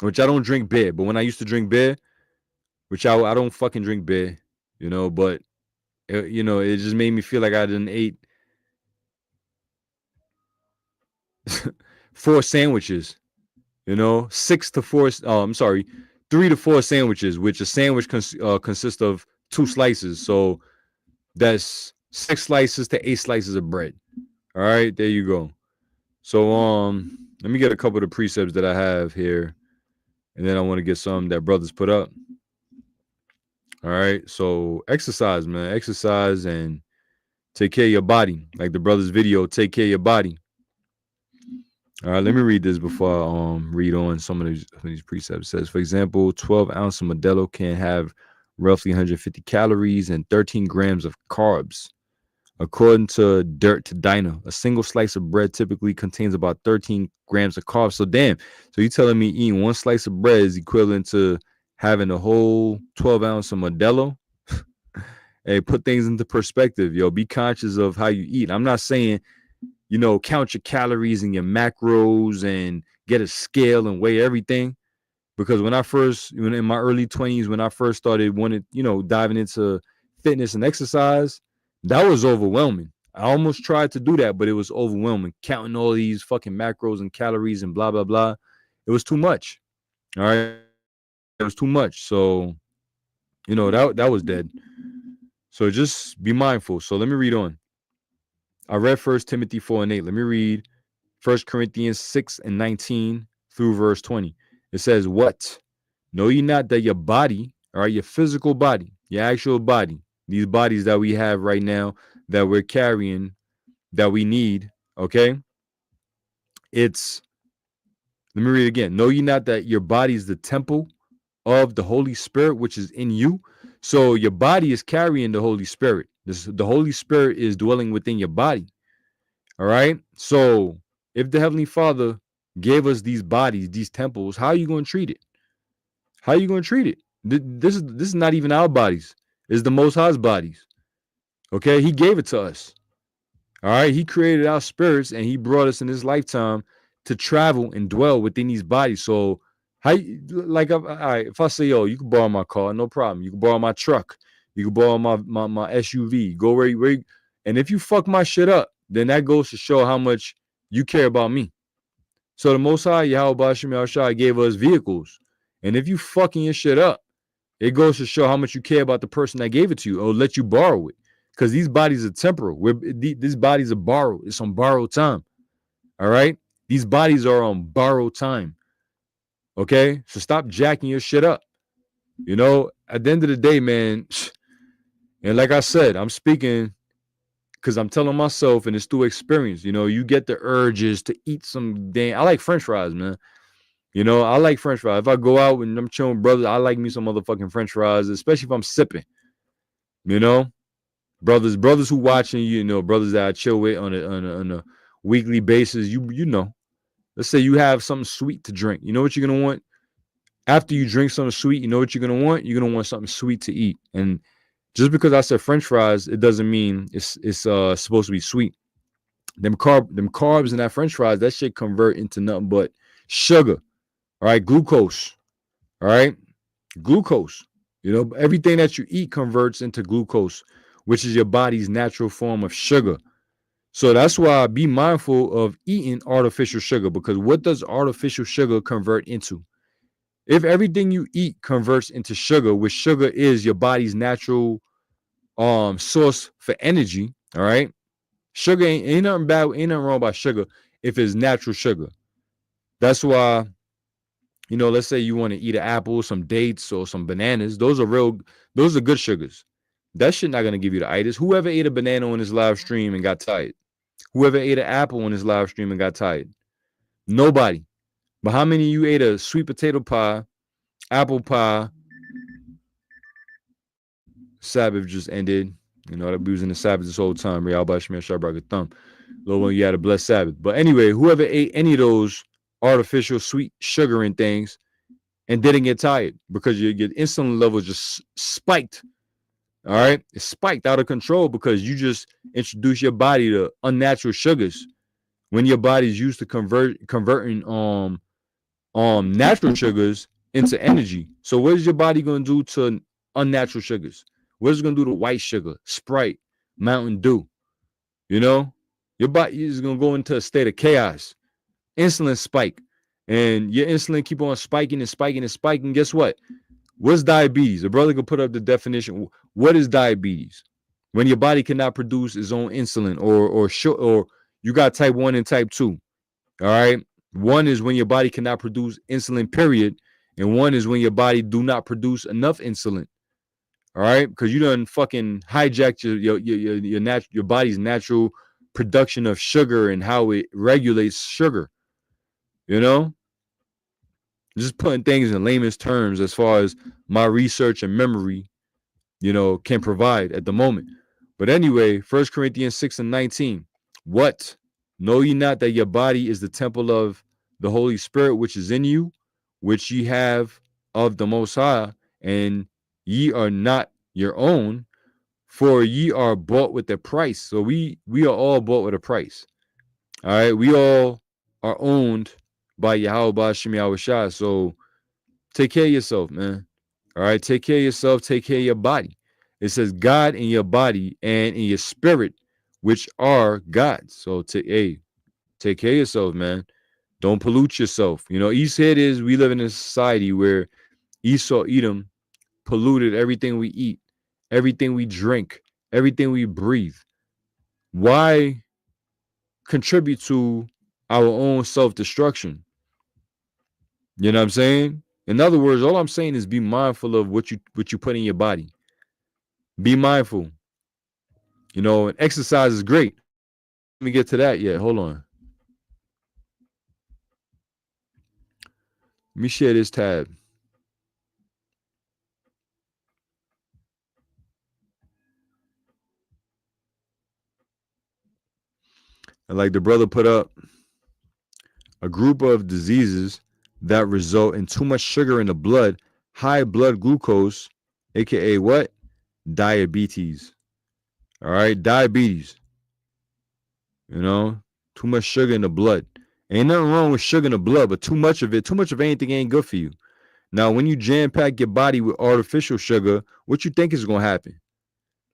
A: Which I don't drink beer. But when I used to drink beer, which I don't fucking drink beer, but it just made me feel like I didn't ate 4 sandwiches, 6 to 4. I'm sorry, 3 to 4 sandwiches, which a sandwich consists of 2 slices. So that's 6 slices to 8 slices of bread. All right, there you go. So let me get a couple of the precepts that I have here, and then I want to get some that brothers put up. All right, so exercise, man, exercise and take care of your body. Like the brother's video, take care of your body. All right, let me read this before I read on some of these precepts. It says, for example, 12 ounce of Modelo can have roughly 150 calories and 13 grams of carbs. According to Dirt to Diner, a single slice of bread typically contains about 13 grams of carbs. So damn, so you telling me eating one slice of bread is equivalent to having a whole 12 ounce of Modelo? Hey, put things into perspective, yo. Be conscious of how you eat. I'm not saying, count your calories and your macros and get a scale and weigh everything. Because when in my early 20s, when I first started diving into fitness and exercise, that was overwhelming. I almost tried to do that, but it was overwhelming. Counting all these fucking macros and calories and blah, blah, blah. It was too much. All right. It was too much. So, that was dead. So just be mindful. So let me read on. I read 1 Timothy 4:8. Let me read 1 Corinthians 6:19 through verse 20. It says, what? Know ye not that your body, all right, your physical body, your actual body, these bodies that we have right now that we're carrying, that we need, okay? Let me read it again. Know ye not that your body is the temple of the Holy Spirit, which is in you? So your body is carrying the Holy Spirit. The Holy Spirit is dwelling within your body. All right. So if the Heavenly Father gave us these bodies, these temples, how are you going to treat it? How are you going to treat it? This is not even our bodies. It's the Most High's bodies. Okay. He gave it to us. All right. He created our spirits and he brought us in this lifetime to travel and dwell within these bodies. So all right, if I say, yo, you can borrow my car, no problem. You can borrow my truck. You can borrow my SUV. Go where and if you fuck my shit up, then that goes to show how much you care about me. So the Most High, Yahweh Bashim Al-Shai, gave us vehicles. And if you fucking your shit up, it goes to show how much you care about the person that gave it to you or let you borrow it. Because these bodies are temporal. These bodies are borrowed. It's on borrowed time. All right? These bodies are on borrowed time. Okay? So stop jacking your shit up. At the end of the day, man, and like I said, I'm speaking because I'm telling myself, and it's through experience. You get the urges to eat some damn. I like French fries, man. I like French fries. If I go out and I'm chilling with brothers, I like me some motherfucking French fries, especially if I'm sipping. Brothers who watching, brothers that I chill with on a weekly basis. Let's say you have something sweet to drink. You know what you're gonna want after you drink something sweet. You know what you're gonna want. You're gonna want something sweet to eat. And just because I said French fries, it doesn't mean it's supposed to be sweet. Them carbs in that French fries, that shit convert into nothing but sugar. All right, glucose. All right, glucose. Everything that you eat converts into glucose, which is your body's natural form of sugar. So that's why be mindful of eating artificial sugar, because what does artificial sugar convert into? If everything you eat converts into sugar, which sugar is your body's natural source for energy, all right? Sugar ain't nothing bad, ain't nothing wrong about sugar if it's natural sugar. That's why, let's say you want to eat an apple, some dates, or some bananas. Those are good sugars. That shit not gonna give you the itis. Whoever ate a banana on his live stream and got tired? Whoever ate an apple on his live stream and got tired? Nobody. But how many of you ate a sweet potato pie, apple pie? Sabbath just ended. That we was in the Sabbath this whole time. Real Bashmir Shabrak Thumb. Lord, when you had a blessed Sabbath. But anyway, whoever ate any of those artificial sweet sugar and things and didn't get tired because your insulin level just spiked. All right, it's spiked out of control because you just introduce your body to unnatural sugars when your body is used to converting natural sugars into energy. So what is your body going to do to unnatural sugars? What is it going to do to white sugar, Sprite, Mountain Dew? Your body is going to go into a state of chaos. Insulin spike, and your insulin keep on spiking and spiking and spiking. Guess what? What's diabetes? A brother can put up the definition. What is diabetes? When your body cannot produce its own insulin, or you got type 1 and type 2. All right. 1 is when your body cannot produce insulin, period. And 1 is when your body do not produce enough insulin. All right. Because you done fucking hijacked your body's natural production of sugar and how it regulates sugar. You know, just putting things in layman's terms as far as my research and memory, can provide at the moment. But anyway, 1 Corinthians 6:19. What? Know ye not that your body is the temple of the Holy Spirit which is in you, which ye have of the Most High, and ye are not your own, for ye are bought with a price. So we are all bought with a price. All right, we all are owned by Yahweh Ba'ashem Yahweh Shai. So take care of yourself, man. All right, take care of yourself, take care of your body. It says God in your body and in your spirit, which are God's. So take care of yourself, man. Don't pollute yourself. East Head is we live in a society where Esau Edom polluted everything we eat, everything we drink, everything we breathe. Why contribute to our own self-destruction? You know what I'm saying? In other words, all I'm saying is be mindful of what you put in your body. Be mindful. And exercise is great. Let me get to that yet. Hold on. Let me share this tab. And like the brother put up, a group of diseases that result in too much sugar in the blood, high blood glucose, aka what? Diabetes. All right, diabetes. Too much sugar in the blood. Ain't nothing wrong with sugar in the blood, but too much of anything ain't good for you. Now, when you jam pack your body with artificial sugar, what you think is gonna happen?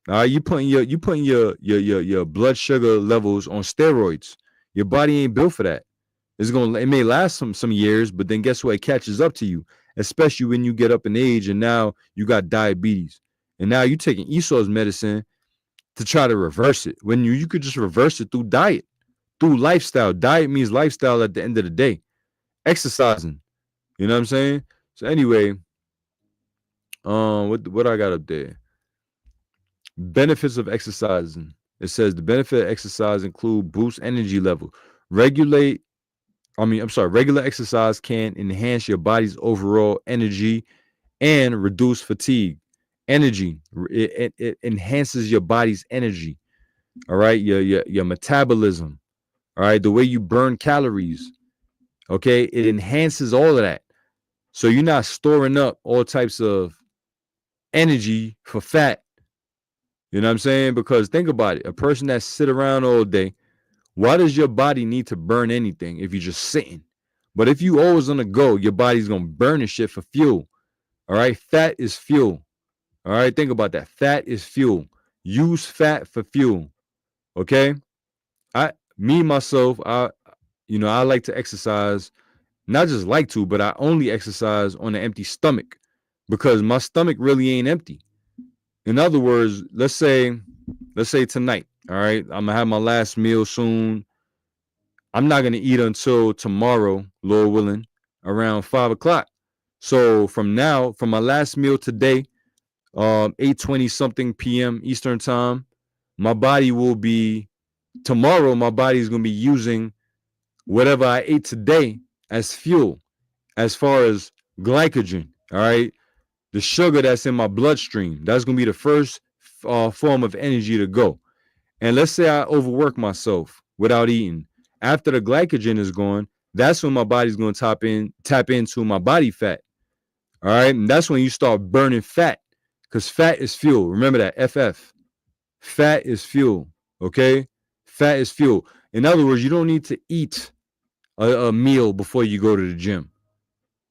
A: All right, you putting your blood sugar levels on steroids. Your body ain't built for that. It may last some years, but then guess what? It catches up to you, especially when you get up in age and now you got diabetes. And now you're taking Esau's medicine to try to reverse it. When you could just reverse it through diet, through lifestyle. Diet means lifestyle at the end of the day. Exercising. You know what I'm saying? So anyway, what I got up there? Benefits of exercising. It says the benefit of exercise include boost energy level. Regular exercise can enhance your body's overall energy and reduce fatigue. Energy. It enhances your body's energy. All right, your metabolism. All right, the way you burn calories. Okay, it enhances all of that. So you're not storing up all types of energy for fat. You know what I'm saying? Because think about it. A person that sit around all day, why does your body need to burn anything if you're just sitting? But if you always on the go, your body's going to burn the shit for fuel. All right? Fat is fuel. All right? Think about that. Fat is fuel. Use fat for fuel. Okay? Myself, I like to exercise. Not just like to, but I only exercise on an empty stomach because my stomach really ain't empty. In other words, let's say tonight, all right, I'm gonna have my last meal soon. I'm not gonna eat until tomorrow, Lord willing, around 5:00. So from my last meal today, 8:20 something p.m. Eastern time, tomorrow my body is gonna be using whatever I ate today as fuel, as far as glycogen. All right, the sugar that's in my bloodstream, that's going to be the first form of energy to go. And let's say I overwork myself without eating. After the glycogen is gone, that's when my body's going to tap into my body fat. All right, and that's when you start burning fat, because fat is fuel. Remember that, FF. Fat is fuel. Okay, fat is fuel. In other words, you don't need to eat a meal before you go to the gym,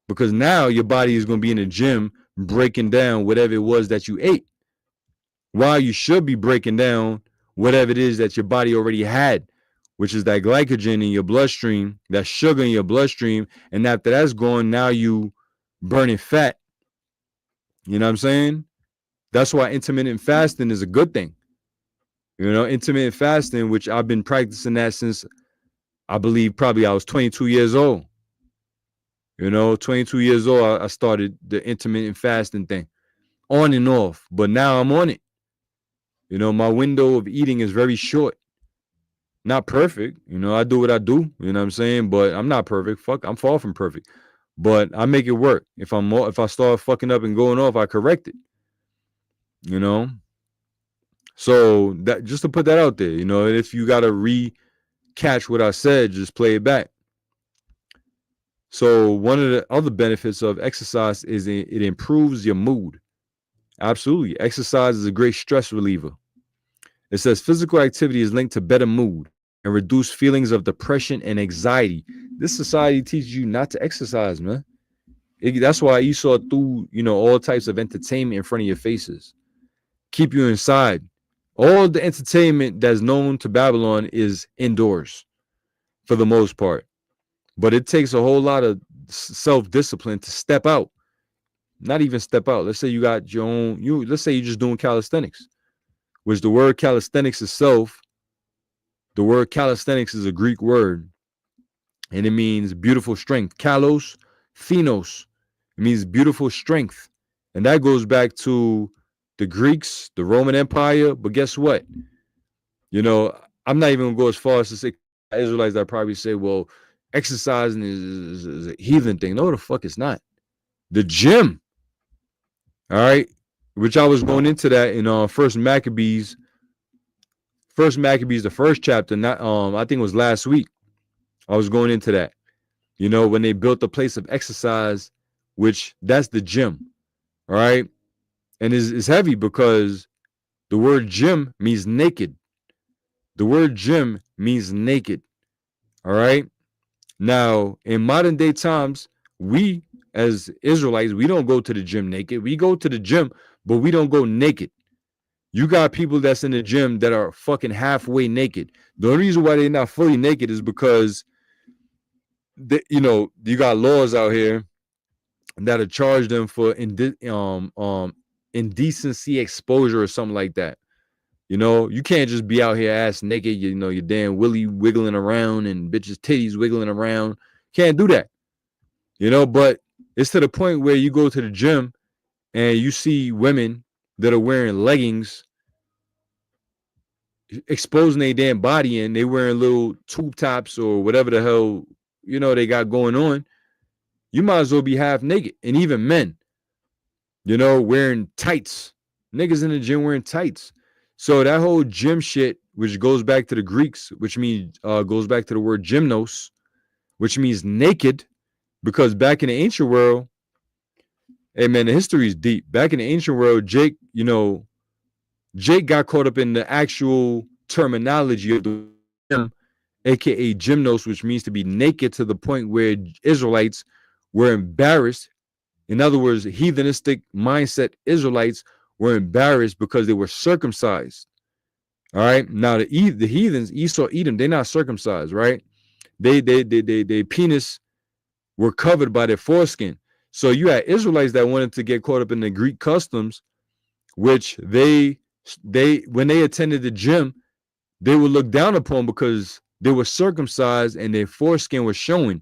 A: because now your body is going to be in the gym breaking down whatever it was that you ate, while you should be breaking down whatever it is that your body already had, which is that glycogen in your bloodstream, that sugar in your bloodstream. And after that's gone, now you burning fat. You know what I'm saying? That's why intermittent fasting is a good thing. Intermittent fasting, which I've been practicing that since I believe probably I was 22 years old. 22 years old, I started the intermittent fasting thing, on and off. But now I'm on it. My window of eating is very short. Not perfect. You know, I do what I do. You know what I'm saying? But I'm not perfect. Fuck, I'm far from perfect. But I make it work. If I start fucking up and going off, I correct it. You know? So that just to put that out there, you know, and if you gotta catch what I said, just play it back. So one of the other benefits of exercise is it improves your mood. Absolutely. Exercise is a great stress reliever. It says physical activity is linked to better mood and reduce feelings of depression and anxiety. This society teaches you not to exercise, man. That's why Esau threw, you know, all types of entertainment in front of your faces. Keep you inside. All the entertainment that's known to Babylon is indoors for the most part. But it takes a whole lot of self-discipline to step out. Not even step out. Let's say you got your own, let's say you're just doing calisthenics, which the word calisthenics itself, the word calisthenics is a Greek word, and it means beautiful strength. Kalos, phenos. It means beautiful strength. And that goes back to the Greeks, the Roman Empire. But guess what? You know, I'm not even going to go as far as to say Israelites that probably say, well, exercising is a heathen thing. No, the fuck it's not. The gym. All right. Which I was going into that in First Maccabees, the first chapter, not I think it was last week. I was going into that. You know, when they built a place of exercise, which that's the gym. All right. And it's heavy because the word gym means naked. The word gym means naked. All right. Now, in modern day times, we as Israelites, we don't go to the gym naked. We go to the gym, but we don't go naked. You got people that's in the gym that are fucking halfway naked. The only reason why they're not fully naked is because you know, you got laws out here that'll charge them for indecency exposure or something like that. You know, you can't just be out here ass naked, you know, your damn willy wiggling around and bitches' titties wiggling around. Can't do that. You know, but it's to the point where you go to the gym and you see women that are wearing leggings exposing their damn body, and they wearing little tube tops or whatever the hell, you know, they got going on. You might as well be half naked. And even men, you know, wearing tights. Niggas in the gym wearing tights. So that whole gym shit, which goes back to the Greeks, which means goes back to the word gymnos, which means naked, because back in the ancient world, hey man, the history is deep. Back in the ancient world, Jake got caught up in the actual terminology of the gym, aka gymnos, which means to be naked, to the point where Israelites were embarrassed. In other words, heathenistic mindset Israelites were embarrassed because they were circumcised. All right. Now the heathens, Esau, Edom, they're not circumcised, right? They penis were covered by their foreskin. So you had Israelites that wanted to get caught up in the Greek customs, which they when they attended the gym, they were looked down upon because they were circumcised and their foreskin was showing.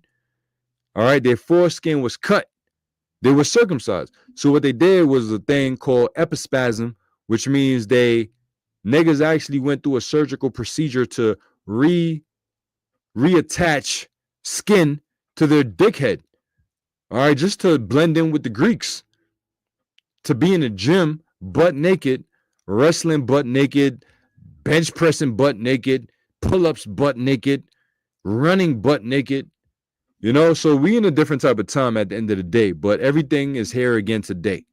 A: All right, their foreskin was cut. They were circumcised. So what they did was a thing called epispasm, which means niggas actually went through a surgical procedure to reattach skin to their dickhead. All right, just to blend in with the Greeks. To be in a gym butt naked, wrestling butt naked, bench pressing butt naked, pull-ups butt naked, running butt naked. You know, so we in a different type of time at the end of the day, but everything is here again today.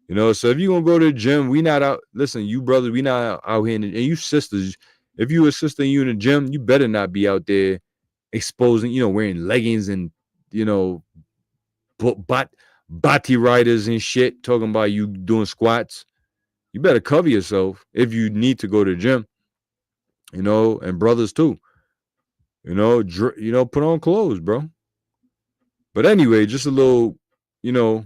A: You know, so if you're going to go to the gym, we not out. Listen, you brothers, we not out here. And you sisters, if you a sister and you in the gym, you better not be out there exposing, you know, wearing leggings and, you know, body riders and shit, talking about you doing squats. You better cover yourself if you need to go to the gym, you know, and brothers too. You know, put on clothes, bro. But anyway, just a little, you know,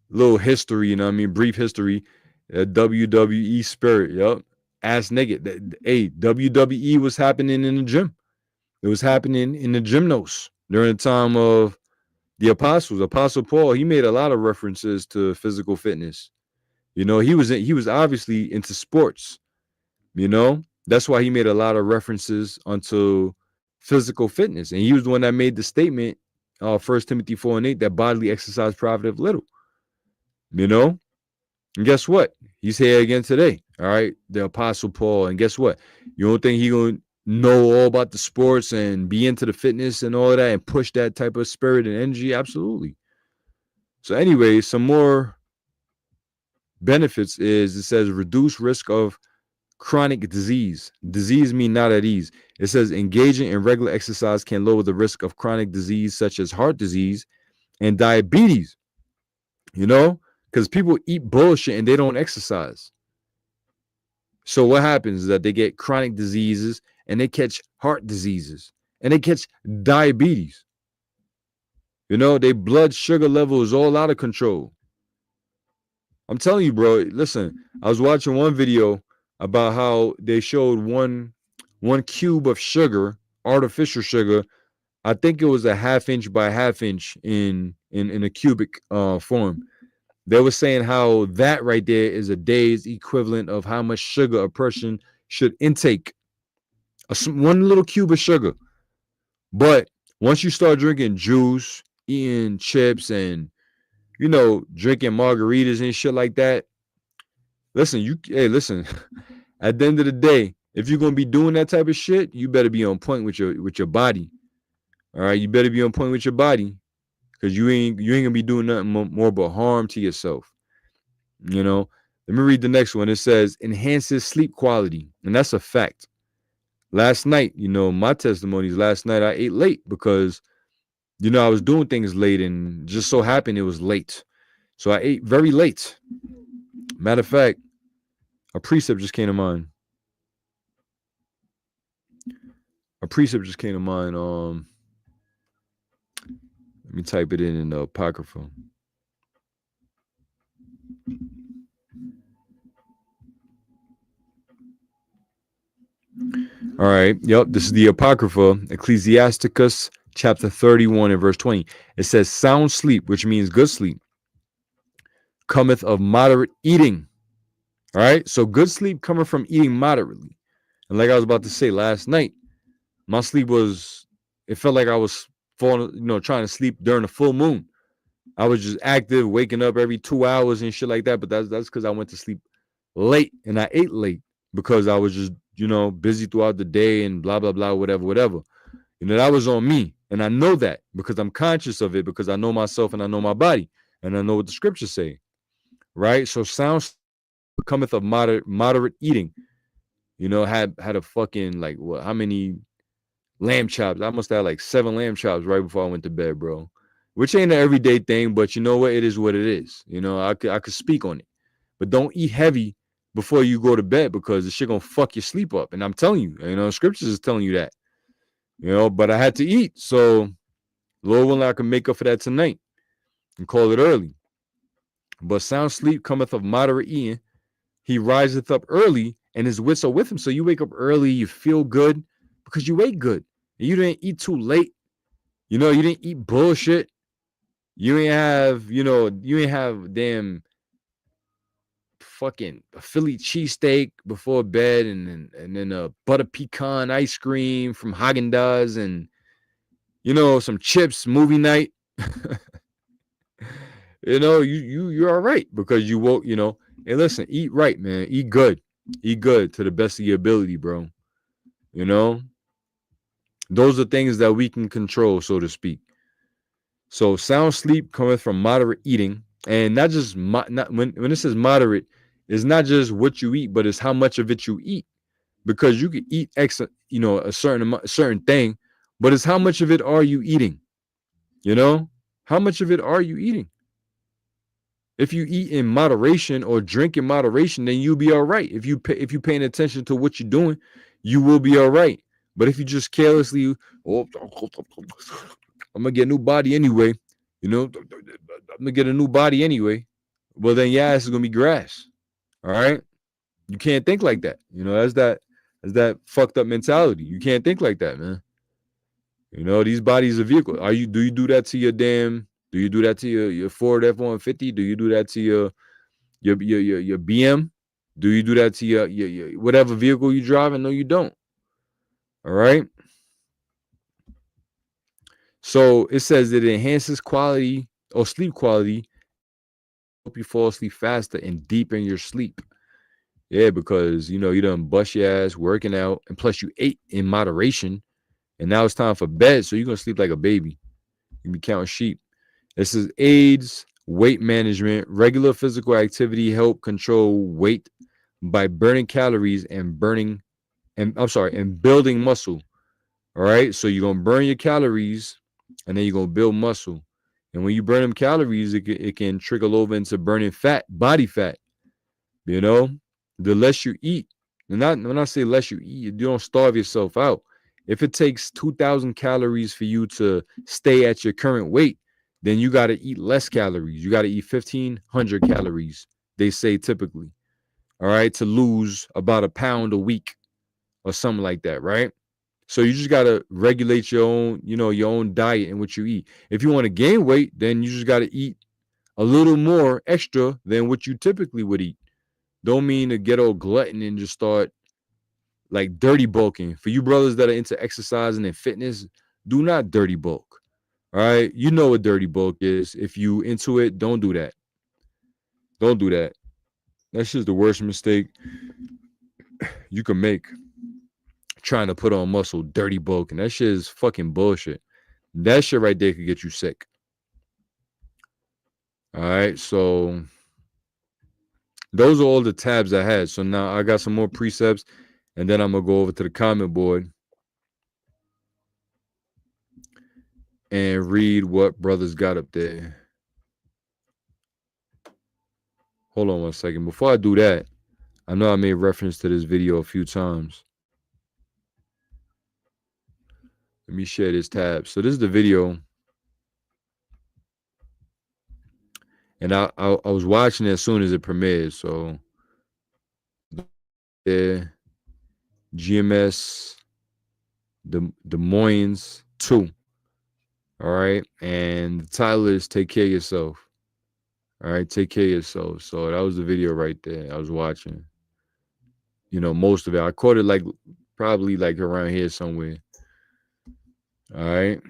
A: little history, you know what I mean? Brief history. WWE spirit, yep. Ass naked. Hey, WWE was happening in the gym. It was happening in the gymnos during the time of the apostles. Apostle Paul, he made a lot of references to physical fitness. You know, he was obviously into sports, you know? That's why he made a lot of references onto physical fitness. And he was the one that made the statement, 1 Timothy 4:8, that bodily exercise profiteth little. You know? And guess what? He's here again today. All right. The Apostle Paul. And guess what? You don't think he gonna know all about the sports and be into the fitness and all of that and push that type of spirit and energy? Absolutely. So anyway, some more benefits is it says reduce risk of chronic disease. Disease mean not at ease. It says engaging in regular exercise can lower the risk of chronic disease such as heart disease and diabetes. You know, because people eat bullshit and they don't exercise. So what happens is that they get chronic diseases and they catch heart diseases and they catch diabetes. You know, their blood sugar level is all out of control. I'm telling you, bro, listen, I was watching one video about how they showed one cube of sugar, artificial sugar. I think it was a 1/2 inch by 1/2 inch in a cubic form. They were saying how that right there is a day's equivalent of how much sugar a person should intake. One little cube of sugar. But once you start drinking juice, eating chips, and, you know, drinking margaritas and shit like that, listen, listen, at the end of the day, if you're going to be doing that type of shit, you better be on point with your body. All right, you better be on point with your body, because you ain't gonna be doing nothing more but harm to yourself. You know, let me read the next one. It says enhances sleep quality, and that's a fact. Last night, you know, my testimonies last night, I ate late because, you know, I was doing things late and just so happened it was late. So I ate very late. Matter of fact, a precept just came to mind. Let me type it in the Apocrypha. All right. Yep. This is the Apocrypha, Ecclesiasticus chapter 31 and verse 20. It says sound sleep, which means good sleep, cometh of moderate eating. All right. So good sleep coming from eating moderately. And like I was about to say last night, my sleep it felt like I was falling, you know, trying to sleep during the full moon. I was just active, waking up every 2 hours and shit like that. But that's because I went to sleep late and I ate late because I was just, you know, busy throughout the day and blah, blah, blah, whatever. You know, that was on me. And I know that because I'm conscious of it, because I know myself and I know my body and I know what the scriptures say. Right. So sound cometh of moderate eating. You know, had a fucking like what? How many lamb chops? I must have like 7 lamb chops right before I went to bed, bro. Which ain't an everyday thing, but you know what? It is what it is. You know, I could speak on it. But don't eat heavy before you go to bed because the shit gonna fuck your sleep up. And I'm telling you, you know, scriptures is telling you that. You know, but I had to eat. So Lord willing, I can make up for that tonight and call it early. But sound sleep cometh of moderate eating. He riseth up early and his wits are with him. So you wake up early, you feel good because you ate good. And you didn't eat too late. You know, you didn't eat bullshit. You ain't have damn fucking a Philly cheesesteak before bed and then a butter pecan ice cream from Haagen-Dazs and, you know, some chips, movie night. You know, you're all right because you woke, you know. Hey, listen, eat right, man. Eat good to the best of your ability, bro. You know, those are things that we can control, so to speak. So sound sleep cometh from moderate eating, and not just when it says moderate, it's not just what you eat, but it's how much of it you eat. Because you can eat a certain thing, but it's how much of it are you eating? You know, how much of it are you eating? If you eat in moderation or drink in moderation, then you'll be all right. If you paying attention to what you're doing, you will be all right. But if you just carelessly, I'm gonna get a new body anyway, you know, I'm gonna get a new body anyway. Well, then your ass is gonna be grass. All right, you can't think like that. You know, that's that fucked up mentality. You can't think like that, man. You know, these bodies are vehicles. Do you do that to your damn? Do you do that to your Ford F-150? Do you do that to your BM? Do you do that to your whatever vehicle you driving? No, you don't. All right. So it says that it enhances quality or sleep quality, help you fall asleep faster and deepen your sleep. Yeah, because you done bust your ass working out, and plus you ate in moderation, and now it's time for bed, so you're gonna sleep like a baby. You be counting sheep. This is aids weight management. Regular physical activity help control weight by burning calories and building muscle. All right, so you're gonna burn your calories, and then you're gonna build muscle. And when you burn them calories, it can trickle over into burning fat, body fat. You know, the less you eat, and not when I say less you eat, you don't starve yourself out. If it takes 2,000 calories for you to stay at your current weight, then you got to eat less calories. You got to eat 1,500 calories, they say typically. All right, to lose about a pound a week or something like that, right? So you just got to regulate your own diet and what you eat. If you want to gain weight, then you just got to eat a little more extra than what you typically would eat. Don't mean to get all glutton and just start like dirty bulking. For you brothers that are into exercising and fitness, do not dirty bulk. All right. You know what dirty bulk is. If you into it, don't do that. Don't do that. That's just the worst mistake you can make. Trying to put on muscle, dirty bulk. And that shit is fucking bullshit. That shit right there could get you sick. All right. So those are all the tabs I had. So now I got some more precepts, and then I'm going to go over to the comment board and read what brothers got up there. Hold on 1 second. Before I do that, I know I made reference to this video a few times. Let me share this tab. So this is the video, and I was watching it as soon as it premiered. So yeah, GMS Des Moines 2. All right, and the title is "Take Care of Yourself." All right, take care of yourself. So that was the video right there. I was watching. Most of it. I caught it like probably like around here somewhere. All right.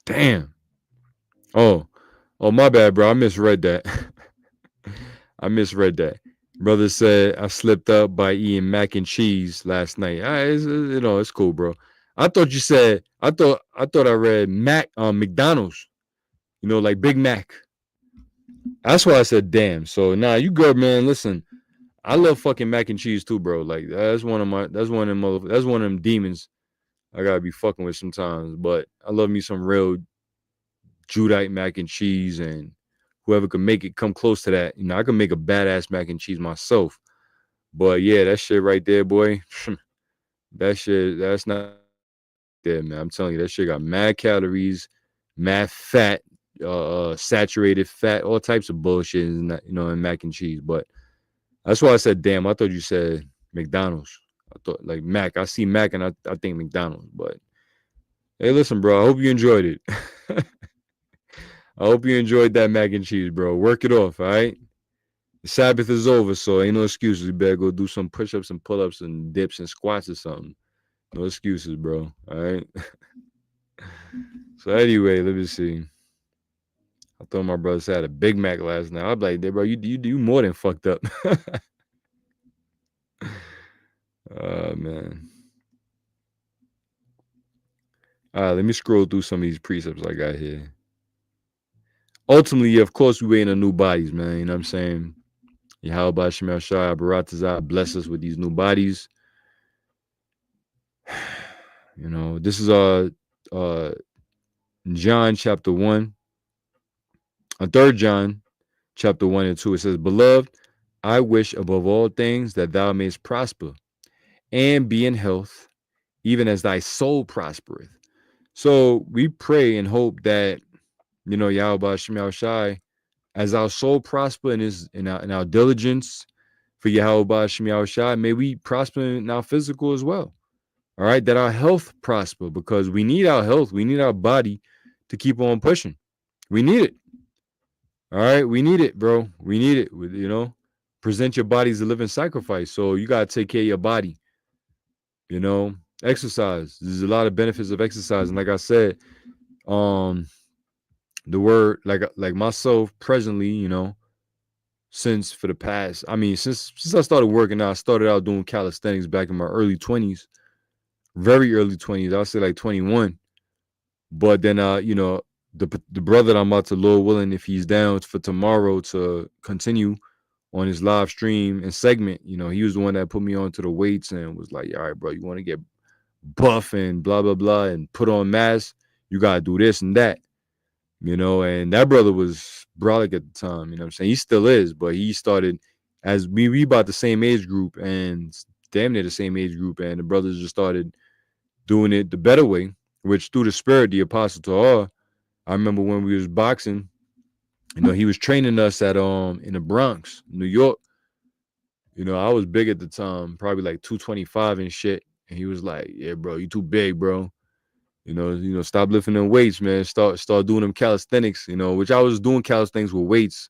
A: Damn. Oh, my bad, bro. I misread that. I misread that. Brother said I slipped up by eating mac and cheese last night. It's cool, bro. I thought you said I thought I read McDonald's. Like Big Mac. That's why I said damn. So nah, you good, man. Listen, I love fucking mac and cheese too, bro. Like that's one of them demons I gotta be fucking with sometimes. But I love me some real Judite mac and cheese, and whoever can make it come close to that. I can make a badass mac and cheese myself. But yeah, that shit right there, boy. That's not there, man. I'm telling you, that shit got mad calories, mad fat, saturated fat, all types of bullshit in mac and cheese. But that's why I said, damn, I thought you said McDonald's. I thought like Mac. I see Mac and I think McDonald's. But hey, listen, bro, I hope you enjoyed it. I hope you enjoyed that mac and cheese, bro. Work it off, all right? The Sabbath is over, so ain't no excuses. You better go do some push-ups and pull-ups and dips and squats or something. No excuses, bro. All right. So anyway, let me see. I thought my brother had a Big Mac last night. I'm like, bro, you more than fucked up. Oh man. All right, let me scroll through some of these precepts I got here. Ultimately, of course, we waiting on new bodies, man. You know what I'm saying? Yahweh Shemel Shai Baratazah bless us with these new bodies. This is John chapter 1, 3 John chapter 1 and 2. It says, Beloved, I wish above all things that thou mayest prosper and be in health, even as thy soul prospereth. So we pray and hope that, Yahweh Shemel Shai, as our soul prosper in our diligence, for Yahweh Ba'ashim Yahushua. May we prosper in our physical as well. All right, that our health prosper, because we need our health. We need our body to keep on pushing. We need it. All right, we need it, bro. We need it. You know, present your body as a living sacrifice. So you gotta take care of your body. You know, exercise. There's a lot of benefits of exercise, and like I said, the word like myself presently, you know, since for the past, I mean, since I started working out, I started out doing calisthenics back in my early 20s, very early 20s. I'll say like 21. But then, you know, the brother that I'm about to, Lord willing, if he's down for tomorrow to continue on his live stream and segment, you know, he was the one that put me onto the weights and was like, all right, bro, you want to get buff and blah, blah, blah, and put on mass, you got to do this and that, you know, and that brother was brolic at the time, you know what I'm saying? He still is, but he started as we about the same age group and damn near the same age group, and the brothers just started doing it the better way, which through the spirit, the apostle Torah, I remember when we was boxing, you know, he was training us at in the Bronx, New York. You know, I was big at the time, probably like 225 and shit. And he was like, yeah, bro, you too big, bro. You know, stop lifting them weights, man. Start doing them calisthenics, you know, which I was doing calisthenics with weights,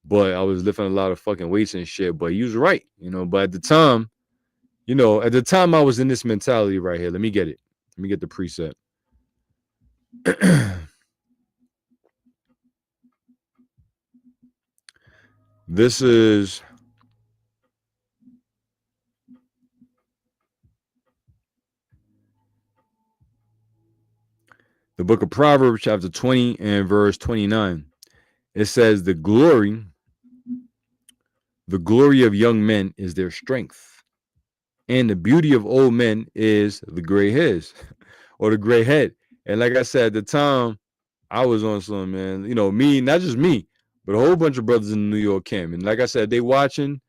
A: but I was lifting a lot of fucking weights and shit. But he was right, you know. But at the time, you know, I was in this mentality right here. Let me get it. Let me get the preset. This is the book of Proverbs, chapter 20 and verse 29. It says, the glory of young men is their strength, and the beauty of old men is the gray hairs or the gray head. And like I said, at the time, I was on some, man, you know, me, not just me, but a whole bunch of brothers in the New York camp. And like I said, they watching,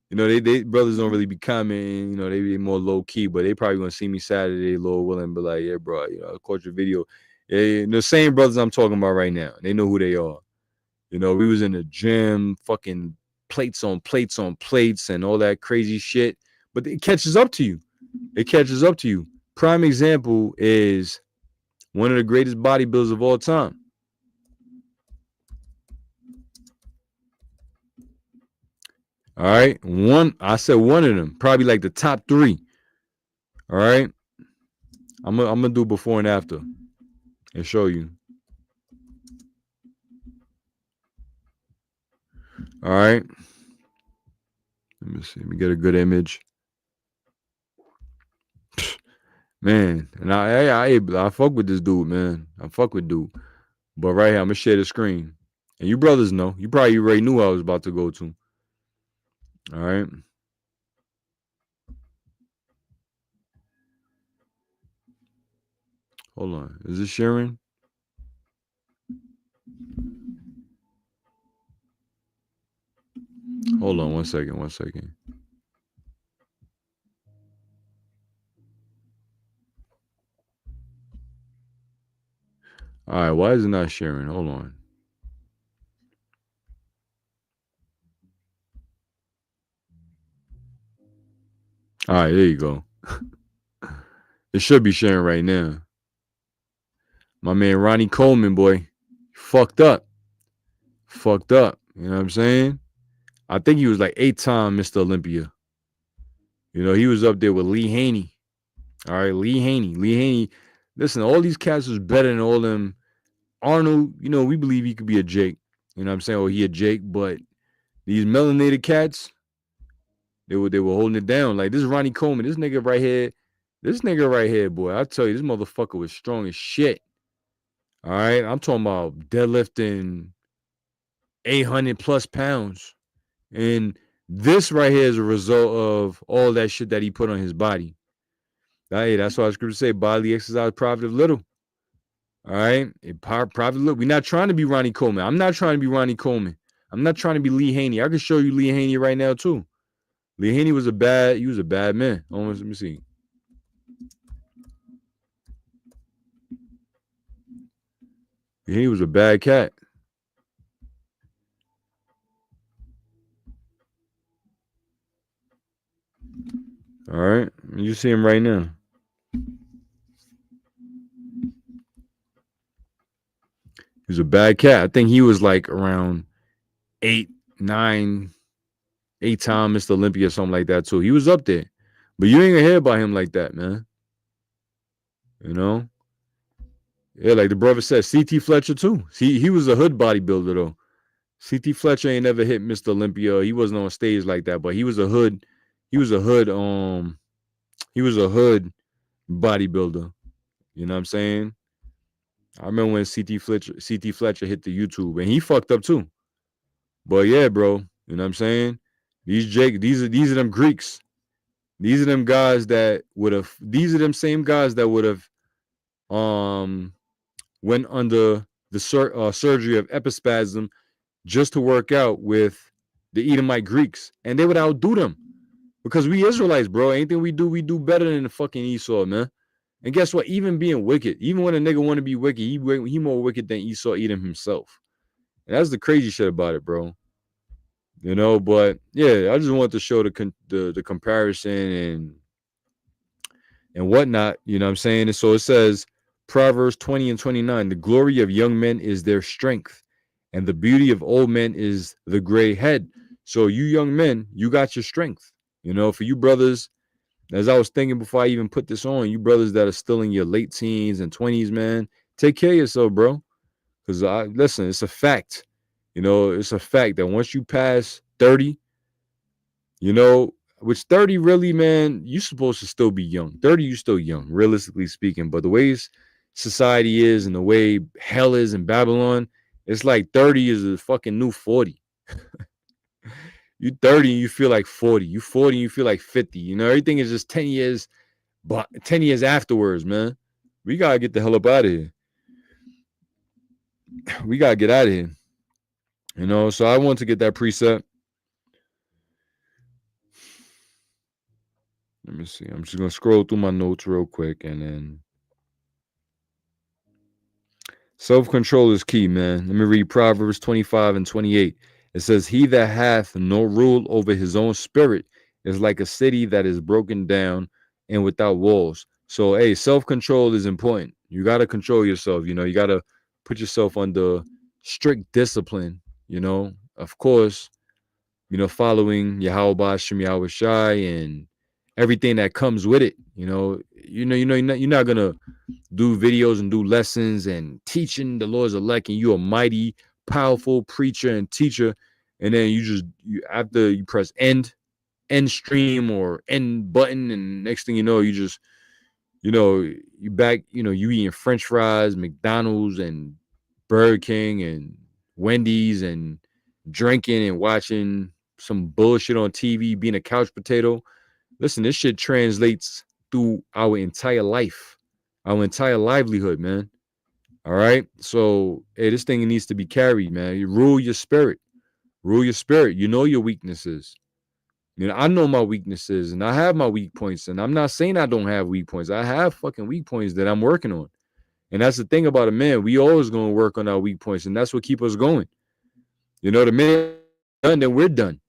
A: you know, they brothers don't really be commenting, you know, they be more low key, but they probably gonna see me Saturday, Lord willing, but like, yeah, bro, you know, I caught your video. Yeah, the same brothers I'm talking about right now. They know who they are. You know, we was in the gym, fucking plates on plates on plates and all that crazy shit. But it catches up to you. It catches up to you. Prime example is one of the greatest bodybuilders of all time. All right. I said one of them, probably like the top 3. All right. I'm gonna do before and after and show you. All right. Let me see. Let me get a good image. Man, and I fuck with this dude, man. I fuck with dude. But right here, I'm gonna share the screen. And you brothers know. You probably already knew I was about to go to. All right. Hold on. Is this sharing? Hold on 1 second. 1 second. All right. Why is it not sharing? Hold on. All right. There you go. It should be sharing right now. My man Ronnie Coleman, boy, fucked up. Fucked up. You know what I'm saying? I think he was like 8-time Mr. Olympia. You know, he was up there with Lee Haney. All right, Lee Haney. Listen, all these cats was better than all them. Arnold, you know, we believe he could be a Jake. You know what I'm saying? Or he a Jake, but these melanated cats, they were holding it down. Like this Ronnie Coleman, this nigga right here, boy. I tell you, this motherfucker was strong as shit. All right. I'm talking about deadlifting 800 plus pounds. And this right here is a result of all that shit that he put on his body. Hey, that's why the scripture say bodily exercise profit of little. All right. Profit little. We're not trying to be Ronnie Coleman. I'm not trying to be Ronnie Coleman. I'm not trying to be Lee Haney. I can show you Lee Haney right now, too. Lee Haney was a bad man. Almost, let me see. Lee Haney was a bad cat. All right, you see him right now. He was a bad cat. I think he was like around 8, 9, 8-time Mr. Olympia, something like that too. He was up there, but you ain't gonna hear about him like that, man. You know, yeah, like the brother said, CT Fletcher too. He was a hood bodybuilder though. CT Fletcher ain't never hit Mr. Olympia. He wasn't on stage like that, but he was a hood. He was a hood. He was a hood bodybuilder. You know what I'm saying? I remember when CT Fletcher hit the YouTube, and he fucked up too. But yeah, bro, you know what I'm saying? These are them Greeks. These are them guys that would have. These are them same guys that would have um went under the surgery of epispasm just to work out with the Edomite Greeks, and they would outdo them because we Israelites, bro. Anything we do better than the fucking Esau, man. And guess what? Even being wicked, even when a nigga want to be wicked, he more wicked than Esau Edom himself. And that's the crazy shit about it, bro. You know, but yeah, I just want to show the comparison and whatnot. You know what I'm saying? And so it says Proverbs 20 and 29, the glory of young men is their strength, and the beauty of old men is the gray head. So you young men, you got your strength. You know, for you brothers, as I was thinking before I even put this on, you brothers that are still in your late teens and 20s, man, take care of yourself, bro. Because listen, it's a fact. You know, it's a fact that once you pass 30, you know, which 30 really, man, you supposed to still be young. 30, you still young, realistically speaking. But the ways society is and the way hell is in Babylon, it's like 30 is a fucking new 40. You 30 and you feel like 40. You 40 and you feel like 50. You know, everything is just 10 years, but 10 years afterwards, man. We gotta get the hell up out of here. We gotta get out of here. You know, so I want to get that preset. Let me see. I'm just gonna scroll through my notes real quick and then self-control is key, man. Let me read Proverbs 25 and 28. It says, he that hath no rule over his own spirit is like a city that is broken down and without walls. So, hey, self-control is important. You got to control yourself. You know, you got to put yourself under strict discipline, you know, of course, you know, following Yahweh Shem Yahweh Shai and everything that comes with it. You're not gonna do videos and do lessons and teaching the Lord's elect, and you're a mighty, powerful preacher and teacher, and then you after you press end stream or end button, and next thing you know, you back, you eating French fries, McDonald's and Burger King and Wendy's and drinking and watching some bullshit on TV, being a couch potato. Listen, this shit translates through our entire life, our entire livelihood, man. All right. So, hey, this thing needs to be carried, man. You rule your spirit. Rule your spirit. You know your weaknesses. You know, I know my weaknesses and I have my weak points. And I'm not saying I don't have weak points. I have fucking weak points that I'm working on. And that's the thing about a man. We always gonna work on our weak points, and that's what keep us going. You know, the minute done, then we're done.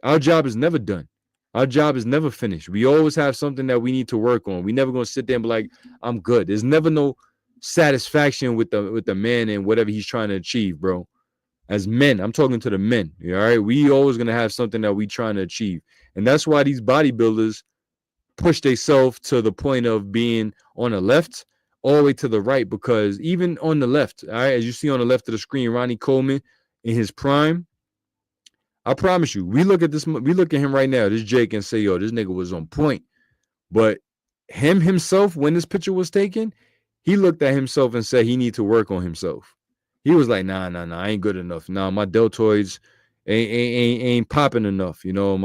A: Our job is never done. Our job is never finished. We always have something that we need to work on. We never gonna sit there and be like, I'm good. There's never no satisfaction with the man and whatever he's trying to achieve, bro. As men, I'm talking to the men. All right. We always gonna have something that we trying to achieve. And that's why these bodybuilders push themselves to the point of being on the left all the way to the right, because even on the left, all right, as you see on the left of the screen, Ronnie Coleman in his prime, I promise you, we look at him right now, this Jake, and say, yo, this nigga was on point. But him himself, when this picture was taken, he looked at himself and said he need to work on himself. He was like, nah, I ain't good enough. Nah, my deltoids ain't popping enough. You know,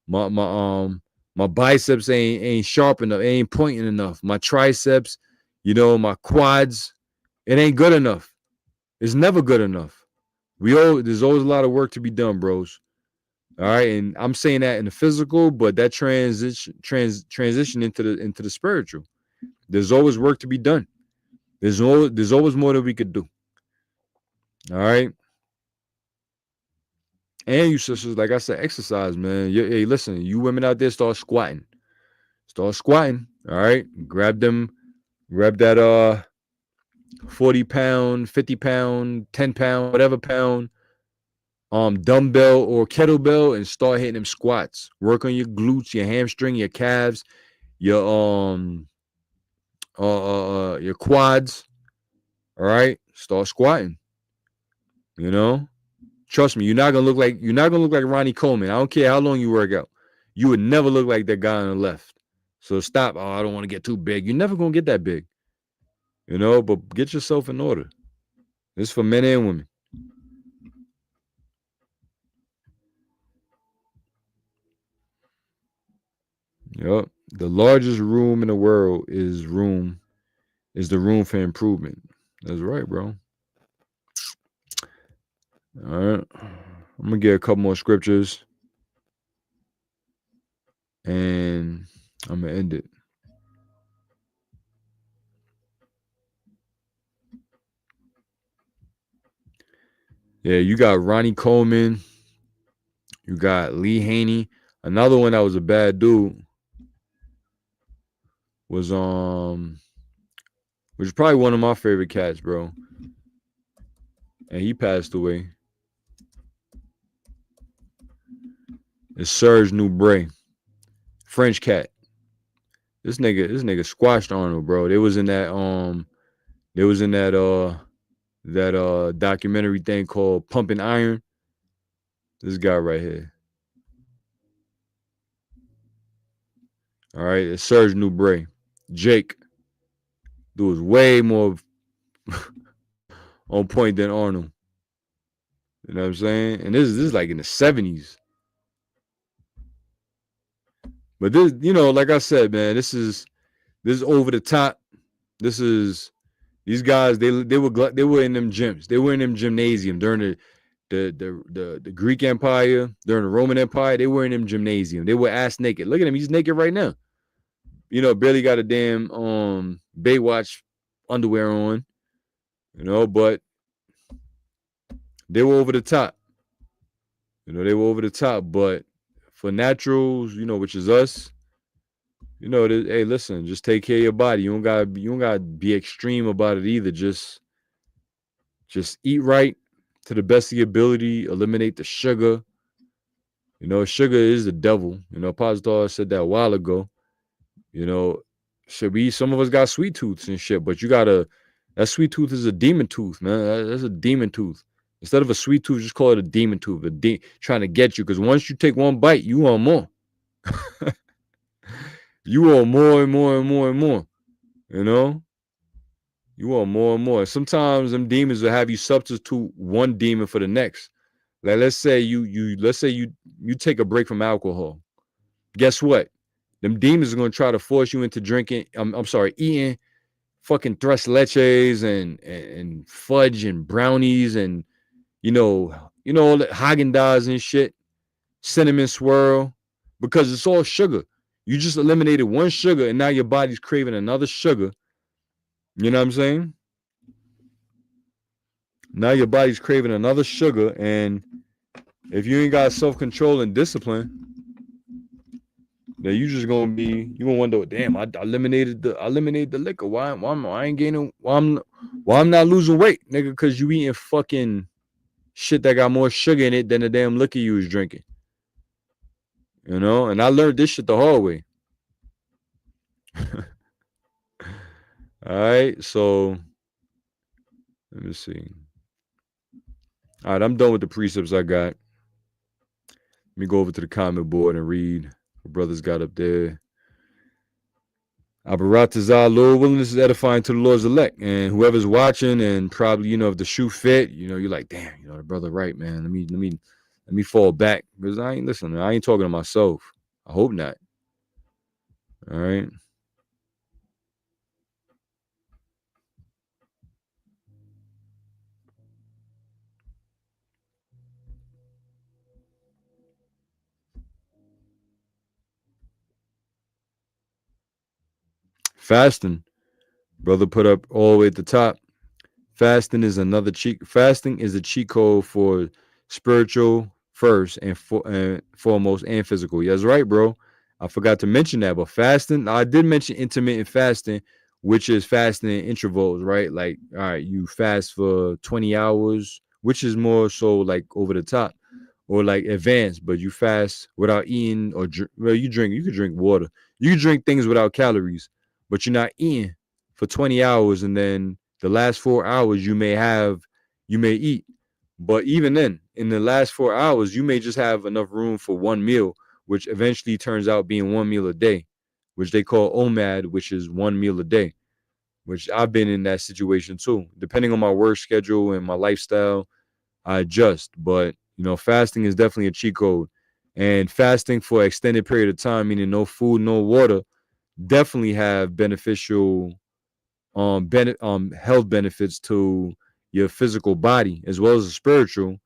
A: my biceps ain't sharp enough, ain't pointing enough. My triceps, my quads, it ain't good enough. It's never good enough. There's always a lot of work to be done, bros. All right, and I'm saying that in the physical, but that transition into the spiritual. There's always work to be done. There's always more that we could do. All right. And you sisters, like I said, exercise, man. Hey, listen, you women out there, start squatting. Start squatting. All right. Grab that 40 pound, 50 pound, 10 pound, whatever pound dumbbell or kettlebell and start hitting them squats. Work on your glutes, your hamstring, your calves, your your quads. All right. Start squatting. You know? Trust me, you're not gonna look like Ronnie Coleman. I don't care how long you work out. You would never look like that guy on the left. So stop. Oh, I don't want to get too big. You're never gonna get that big. You know, but get yourself in order. This is for men and women. Yep. The largest room in the world is the room for improvement. That's right, bro. All right. I'm gonna get a couple more scriptures. And I'm gonna end it. Yeah, you got Ronnie Coleman. You got Lee Haney. Another one that was a bad dude was which is probably one of my favorite cats, bro. And he passed away. It's Serge Nubret. French cat. This nigga squashed Arnold, bro. They was in that documentary thing called Pumping Iron. This guy right here. All right, it's Serge Nubret. Jake. Dude was way more on point than Arnold. You know what I'm saying? And this is like in the 70s. But this, like I said, man, this is over the top. These guys, they were in them gyms. They were in them gymnasium during the Greek Empire, during the Roman Empire. They were in them gymnasium. They were ass naked. Look at him. He's naked right now. Barely got a damn Baywatch underwear on. But they were over the top. They were over the top. But for naturals, which is us, hey, listen, just take care of your body. You don't gotta be extreme about it either. Just eat right to the best of your ability. Eliminate the sugar. Sugar is the devil. Positar said that a while ago. Some of us got sweet tooths and shit, but that sweet tooth is a demon tooth, man. That's a demon tooth. Instead of a sweet tooth, just call it a demon tooth. Trying to get you, because once you take one bite, you want more. You want more and more and more and more. You want more and more. Sometimes them demons will have you substitute one demon for the next. Like let's say you take a break from alcohol. Guess what? Them demons are gonna try to force you into drinking. Eating fucking tres leches and fudge and brownies and all the Haagen-Dazs and shit, cinnamon swirl, because it's all sugar. You just eliminated one sugar and now your body's craving another sugar. You know what I'm saying? Now your body's craving another sugar, and if you ain't got self-control and discipline, then you just gonna wonder, damn, I eliminated the liquor. Why I ain't gaining? Why I'm not losing weight, nigga? Because you eating fucking shit that got more sugar in it than the damn liquor you was drinking. And I learned this shit the hard way. All right, so let me see. All right, I'm done with the precepts I got. Let me go over to the comment board and read what brothers got up there. Abaratazah, Lord willingness is edifying to the Lord's elect. And whoever's watching, and probably, if the shoe fit, you're like, damn, the brother right, man. Let me fall back. Because I ain't listening. I ain't talking to myself. I hope not. All right. Fasting. Brother put up all the way at the top. Fasting is a cheat code for spiritual first and foremost and physical. Yeah, that's right, bro. I forgot to mention that, but fasting, I did mention intermittent fasting, which is fasting in intervals, right? Like, all right, you fast for 20 hours, which is more so like over the top or like advanced, but you fast without eating or well, you could drink water. You can drink things without calories, but you're not eating for 20 hours. And then the last 4 hours you may eat. But even then, in the last 4 hours, you may just have enough room for one meal, which eventually turns out being one meal a day, which they call OMAD, which is one meal a day, which I've been in that situation too. Depending on my work schedule and my lifestyle, I adjust. But, fasting is definitely a cheat code. And fasting for an extended period of time, meaning no food, no water, definitely have beneficial health benefits to your physical body as well as the spiritual.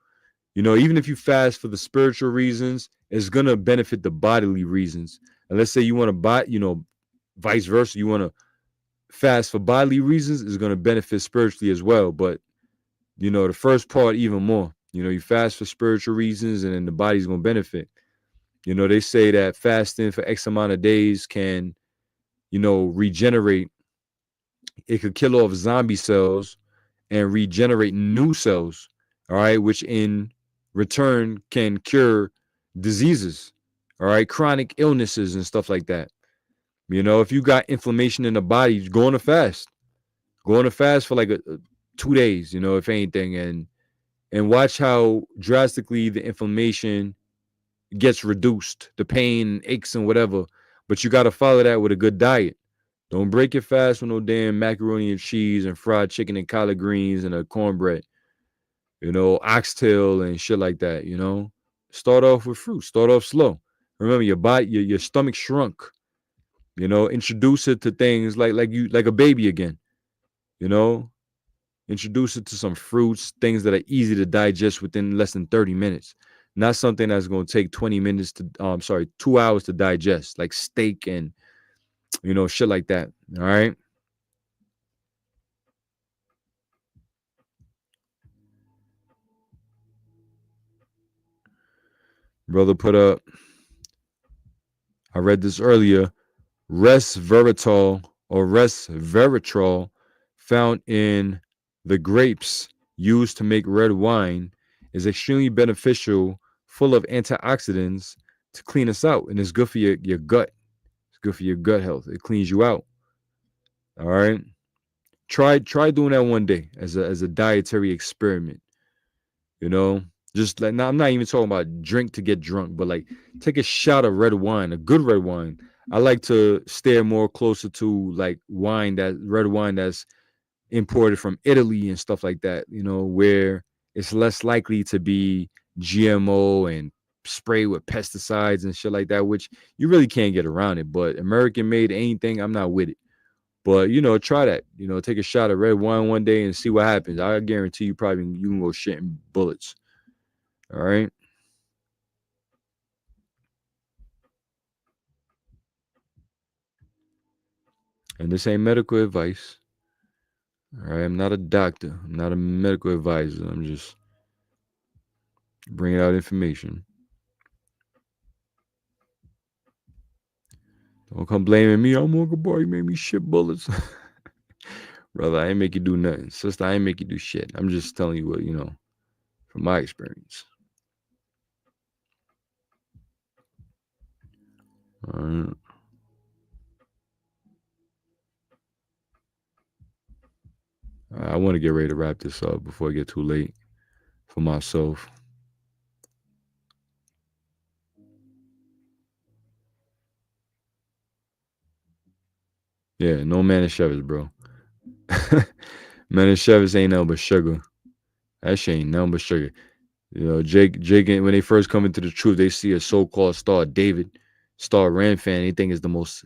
A: Even if you fast for the spiritual reasons, it's gonna benefit the bodily reasons. And let's say you want to buy, vice versa, you want to fast for bodily reasons, is gonna benefit spiritually as well. But the first part even more. You fast for spiritual reasons, and then the body's gonna benefit. They say that fasting for X amount of days can, regenerate. It could kill off zombie cells and regenerate new cells. All right, which in return can cure diseases. All right, chronic illnesses and stuff like that. If you got inflammation in the body, go on a fast. Go on a fast for like 2 days. If anything, and watch how drastically the inflammation gets reduced, the pain, aches, and whatever. But you got to follow that with a good diet. Don't break your fast with no damn macaroni and cheese and fried chicken and collard greens and a cornbread, oxtail and shit like that, Start off with fruit. Start off slow. Remember, your body, your stomach shrunk. Introduce it to things like a baby again. Introduce it to some fruits, things that are easy to digest within less than 30 minutes. Not something that's going to take 20 minutes to 2 hours to digest, like steak and shit like that. All right. Brother put up, I read this earlier, resveratrol or resveratrol found in the grapes used to make red wine is extremely beneficial, full of antioxidants to clean us out, and it's good for your gut. It's good for your gut health. It cleans you out. All right. Try doing that one day as a dietary experiment. Just like, now I'm not even talking about drink to get drunk, but like take a shot of red wine, a good red wine. I like to steer more closer to like red wine that's imported from Italy and stuff like that, where it's less likely to be GMO and sprayed with pesticides and shit like that, which you really can't get around it. But American made anything, I'm not with it. But try that. Take a shot of red wine one day and see what happens. I guarantee you can go shitting bullets. All right. And this ain't medical advice. All right. I'm not a doctor. I'm not a medical advisor. I'm just bringing out information. Don't come blaming me. I'm Uncle Boy. You made me shit bullets. Brother, I ain't make you do nothing. Sister, I ain't make you do shit. I'm just telling you what, from my experience. All right. I want to get ready to wrap this up before I get too late for myself. Yeah, no Manischewitz, bro. Manischewitz ain't nothing but sugar. That shit ain't nothing but sugar. Jake, when they first come into the truth, they see a so-called Star David, Star Rand fan. They think it's the most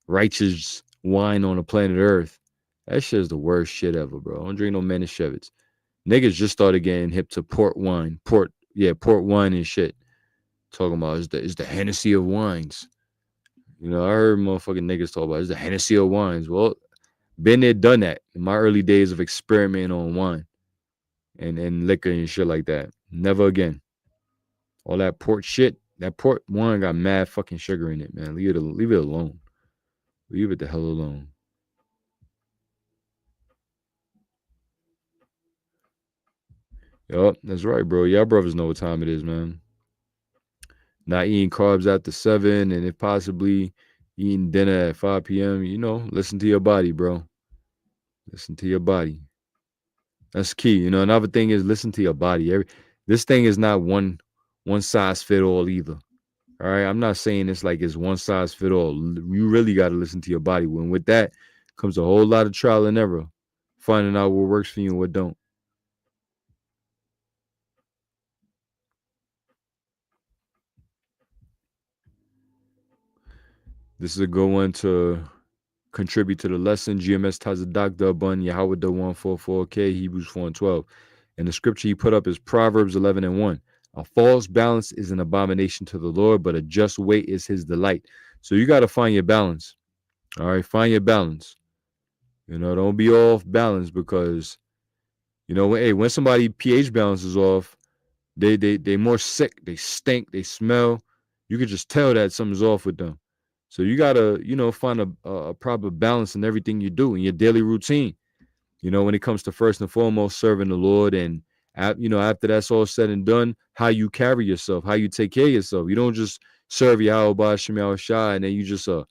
A: righteous wine on the planet Earth. That shit is the worst shit ever, bro. Don't drink no Manischewitz. Niggas just started getting hip to port wine, port wine and shit. Talking about it's the Hennessy of wines. I heard motherfucking niggas talk about it's the Hennessy of wines. Well, been there, done that in my early days of experimenting on wine and liquor and shit like that. Never again. All that port shit, That port wine got mad fucking sugar in it, man. Leave it alone. Leave it the hell alone. Yup, that's right, bro. Y'all brothers know what time it is, man. Not eating carbs after 7, and if possibly eating dinner at 5 p.m. You know, listen to your body, bro. Listen to your body. That's key. You know, another thing is listen to your body. This thing is not one size fit all either. All right. I'm not saying it's like it's one size fit all. You really got to listen to your body. When with that comes a whole lot of trial and error, finding out what works for you and what don't. This is a good one to contribute to the lesson. GMS Tazadakda Bun Yahweh 144K, Hebrews 4 and 12. And the scripture he put up is Proverbs 11 and 1. A false balance is an abomination to the Lord, but a just weight is his delight. So you got to find your balance. All right, find your balance. You know, don't be off balance because, you know, when somebody pH balance is off, they more sick, they stink, they smell. You could just tell that something's off with them. So you gotta, you know, find a proper balance in everything you do in your daily routine. You know, when it comes to first and foremost serving the Lord, and you know, after that's all said and done, how you carry yourself, how you take care of yourself. You don't just serve Yahweh Shem Shai and then you just a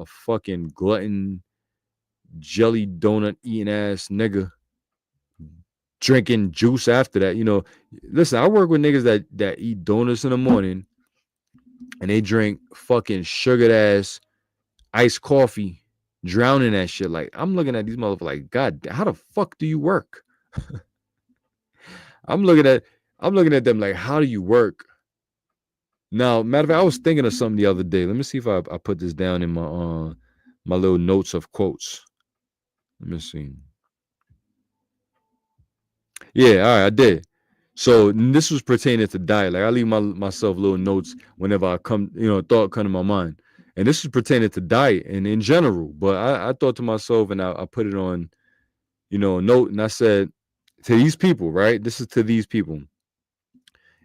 A: fucking glutton, jelly donut eating ass nigga drinking juice after that. You know, listen, I work with niggas that eat donuts in the morning and they drink fucking sugared ass iced coffee, drowning that shit. Like, I'm looking at these motherfuckers like, God, how the fuck do you work? I'm looking at them like, how do you work? Now, matter of fact, I was thinking of something the other day. Let me see if I put this down in my little notes of quotes. Let me see. Yeah, all right, I did. So this was pertaining to diet. Like I leave myself little notes whenever I come, you know, thought come to my mind. And this is pertaining to diet and in general. But I thought to myself and I put it on, you know, a note and I said to these people, right? This is to these people.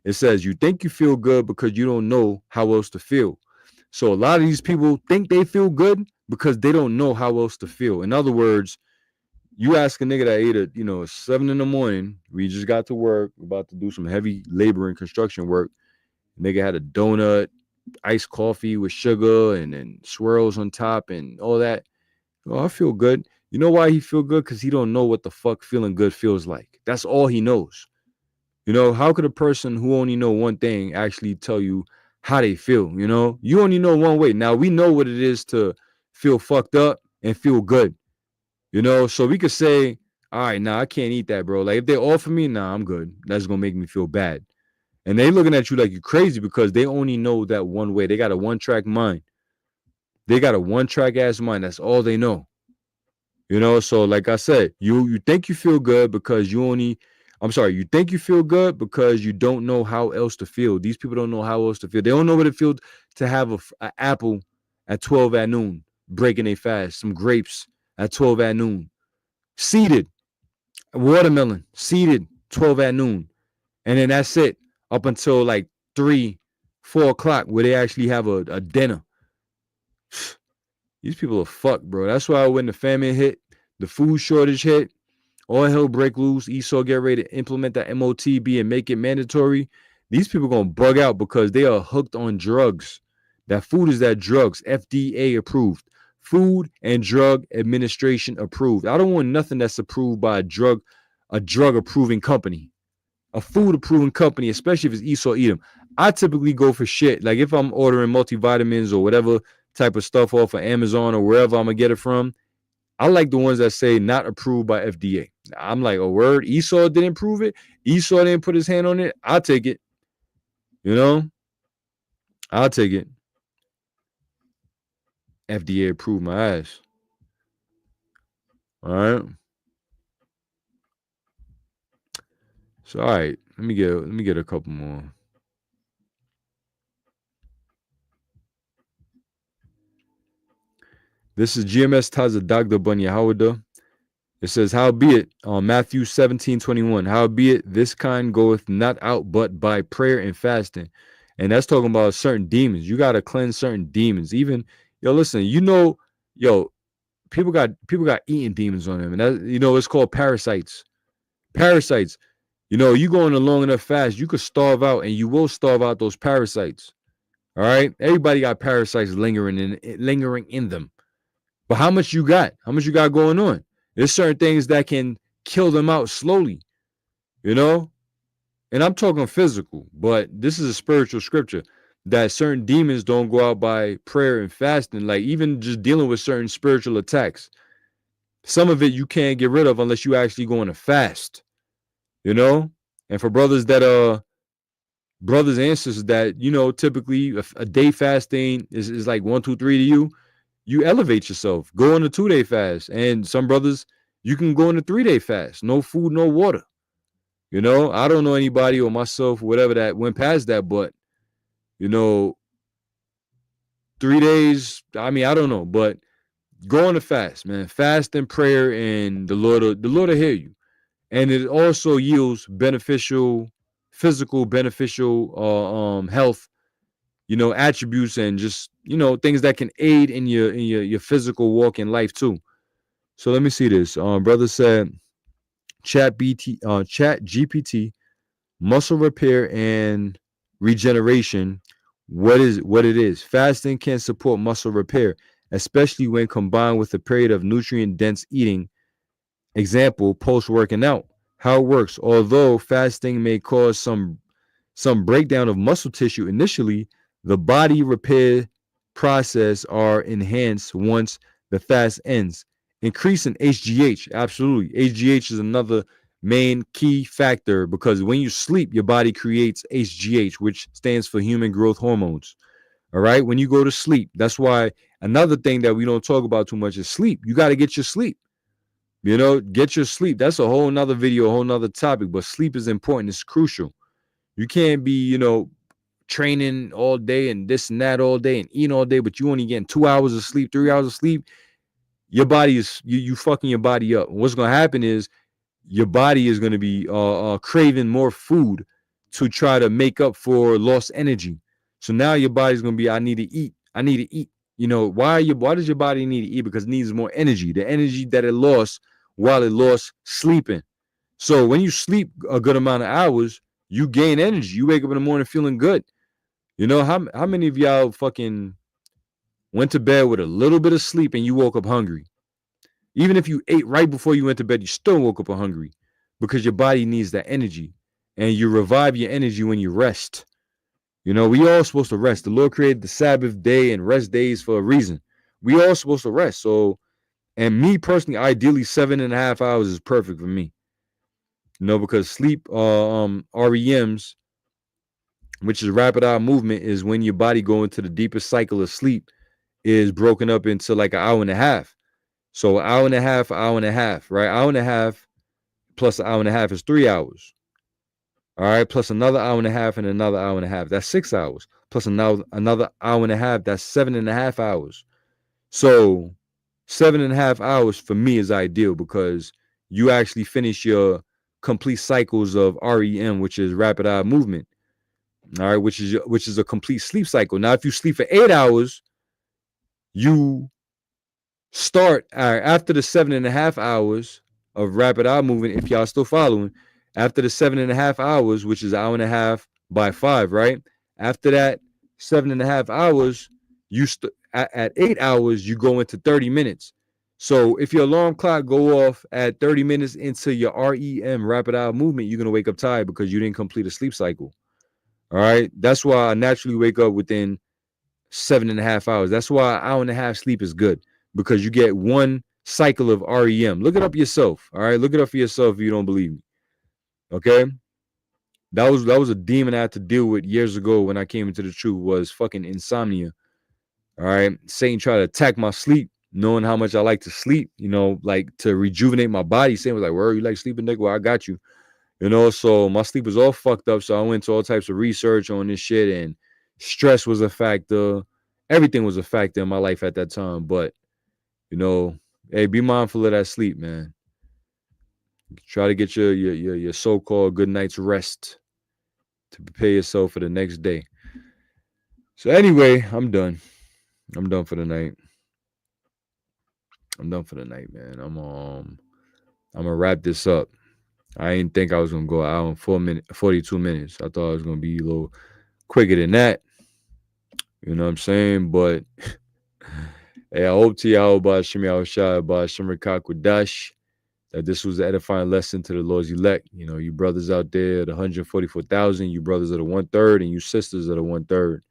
A: It says, you think you feel good because you don't know how else to feel. So a lot of these people think they feel good because they don't know how else to feel. In other words, you ask a nigga that ate at, you know, 7 in the morning, we just got to work, we're about to do some heavy labor and construction work. Nigga had a donut, iced coffee with sugar and then swirls on top and all that. Oh, I feel good. You know why he feel good? Because he don't know what the fuck feeling good feels like. That's all he knows. You know, how could a person who only know one thing actually tell you how they feel? You know, you only know one way. Now we know what it is to feel fucked up and feel good. You know, so we could say, all right, nah, I can't eat that, bro. Like if they offer me, nah, I'm good. That's gonna make me feel bad. And they looking at you like you're crazy because they only know that one way. They got a one-track mind. They got a one-track ass mind. That's all they know. You know, so like I said, you think you feel good because you think you feel good because you don't know how else to feel. These people don't know how else to feel. They don't know what it feels to have an apple at 12 at noon, breaking a fast, some grapes at 12 at noon, seeded, watermelon, seeded, 12 at noon. And then that's it up until like 3, 4 o'clock where they actually have a dinner. These people are fucked, bro. That's why when the famine hit, the food shortage hit, all hell break loose, Esau get ready to implement that MOTB and make it mandatory. These people gonna bug out because they are hooked on drugs. That food is that drugs, FDA approved. Food and Drug Administration approved. I don't want nothing that's approved by a drug approving company. A food approving company, especially if it's Esau Edom. I typically go for shit. Like if I'm ordering multivitamins or whatever type of stuff off of Amazon or wherever I'm gonna get it from, I like the ones that say not approved by FDA. I'm like, a word, Esau didn't prove it. Esau didn't put his hand on it. I'll take it. You know, I'll take it. FDA approved my ass. All right. So all right, let me get a couple more. This is GMS Taza Dagda Bunya Howada. It says, howbeit, on Matthew 17:21, howbeit this kind goeth not out but by prayer and fasting. And that's talking about certain demons. You got to cleanse certain demons. Even, listen, people got eating demons on them. And that, it's called parasites. Parasites. You going a long enough fast, you could starve out, and you will starve out those parasites. All right. Everybody got parasites lingering in them. But how much you got? How much you got going on? There's certain things that can kill them out slowly, And I'm talking physical, but this is a spiritual scripture that certain demons don't go out by prayer and fasting, like even just dealing with certain spiritual attacks. Some of it you can't get rid of unless you actually go on a fast, And for brothers and sisters that, typically a day fasting is like 1, 2, 3 to you elevate yourself. Go on a 2-day fast. And some brothers, you can go on a 3-day fast. No food, no water. I don't know anybody or myself, whatever, that went past that, but 3 days, I don't know, but go on a fast, man. Fast and prayer, and the Lord will hear you. And it also yields physical beneficial health, attributes, and just, things that can aid in your physical walk in life too. So let me see this. Brother said Chat GPT, muscle repair and regeneration. What it is. Fasting can support muscle repair, especially when combined with a period of nutrient-dense eating. Example, post-working out. How it works. Although fasting may cause some breakdown of muscle tissue initially, the body repair process are enhanced once the fast ends. Increasing HGH. Absolutely. HGH is another main key factor, because when you sleep, your body creates HGH, which stands for human growth hormones. All right. When you go to sleep, that's why another thing that we don't talk about too much is sleep. You got to get your sleep. Get your sleep. That's a whole nother video, a whole nother topic, but sleep is important. It's crucial. You can't be, training all day and this and that all day and eating all day, but you only getting 2 hours of sleep, 3 hours of sleep. Your body is, you fucking your body up. And what's going to happen is your body is going to be craving more food to try to make up for lost energy. So now your body's going to be, I need to eat. I need to eat. Why does your body need to eat? Because it needs more energy, the energy that it lost while it lost sleeping. So when you sleep a good amount of hours, you gain energy. You wake up in the morning feeling good. How many of y'all fucking went to bed with a little bit of sleep and you woke up hungry? Even if you ate right before you went to bed, you still woke up hungry, because your body needs that energy, and you revive your energy when you rest. We all supposed to rest. The Lord created the Sabbath day and rest days for a reason. We all supposed to rest. So, and me personally, ideally 7.5 hours is perfect for me. Because sleep, REMs, which is rapid eye movement, is when your body go into the deepest cycle of sleep, is broken up into like an hour and a half. So hour and a half, right? Hour and a half plus an hour and a half is 3 hours. All right, plus another hour and a half and another hour and a half. That's 6 hours. Plus another hour and a half. That's 7.5 hours. So 7.5 hours for me is ideal, because you actually finish your complete cycles of REM, which is rapid eye movement. All right, which is a complete sleep cycle. Now, if you sleep for 8 hours, you start after the 7.5 hours of rapid eye movement. If y'all still following, after the 7.5 hours, which is an hour and a half by 5, right? After that 7.5 hours, at 8 hours, you go into 30 minutes. So if your alarm clock go off at 30 minutes into your REM, rapid eye movement, you're going to wake up tired because you didn't complete a sleep cycle. All right. That's why I naturally wake up within 7.5 hours. That's why an hour and a half sleep is good, because you get one cycle of REM. Look it up yourself. All right. Look it up for yourself if you don't believe me. Okay. That was a demon I had to deal with years ago when I came into the truth, was fucking insomnia. All right. Satan tried to attack my sleep, knowing how much I like to sleep, like to rejuvenate my body. Satan was like, where you like sleeping, nigga? Well, I got you. So my sleep was all fucked up. So I went to all types of research on this shit, and stress was a factor. Everything was a factor in my life at that time. But, hey, be mindful of that sleep, man. Try to get your so-called good night's rest to prepare yourself for the next day. So anyway, I'm done. I'm done for the night. I'm done for the night, man. I'm gonna wrap this up. I didn't think I was gonna go out in 42 minutes. I thought I was gonna be a little quicker than that. You know what I'm saying? But hey, I hope to y'all by Shimi Awashai by Shimmer Kakwadash that this was an edifying lesson to the Lord's elect. You know, you brothers out there, the 144,000, you brothers are the 1/3, and you sisters are the 1/3.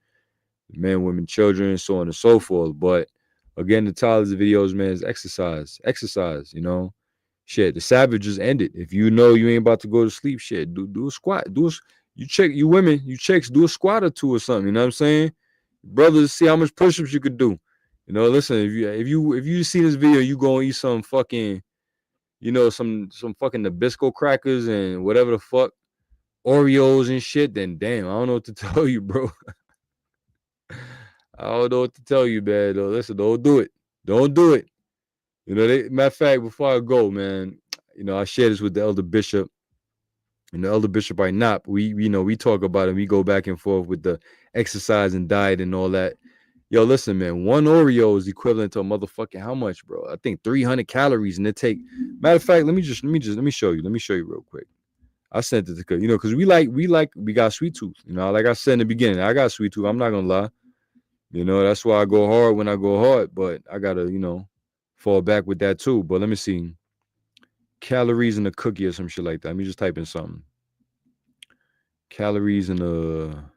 A: Men, women, children, so on and so forth. But again, the title of the videos, man, is exercise. Exercise, you know. Shit, the Sabbath just ended. If you know you ain't about to go to sleep, shit, do a squat. You women, you chicks, do a squat or two or something. You know what I'm saying? Brothers, see how much push-ups you could do. You know, listen, if you see this video, you go and eat some fucking, you know, some fucking Nabisco crackers and whatever the fuck, Oreos and shit, then damn, I don't know what to tell you, bro. I don't know what to tell you, man. Though. Listen, don't do it. Don't do it. You know, matter of fact, before I go, man, you know, I share this with the elder bishop. And the elder bishop right not. We talk about it. We go back and forth with the exercise and diet and all that. Yo, listen, man, one Oreo is equivalent to a motherfucking how much, bro? I think 300 calories, and it take. Matter of fact, let me show you. Let me show you real quick. I sent it to, you know, because we got sweet tooth. You know, like I said in the beginning, I got sweet tooth. I'm not gonna lie. You know, that's why I go hard when I go hard, but I gotta, you know, fall back with that too. But let me see. Calories in a cookie or some shit like that. Let me just type in something. Calories in a.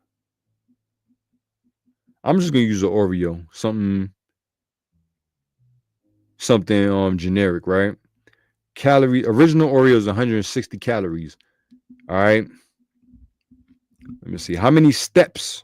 A: I'm just gonna use an Oreo. Something generic, right? Original Oreo is 160 calories. All right. Let me see. How many steps?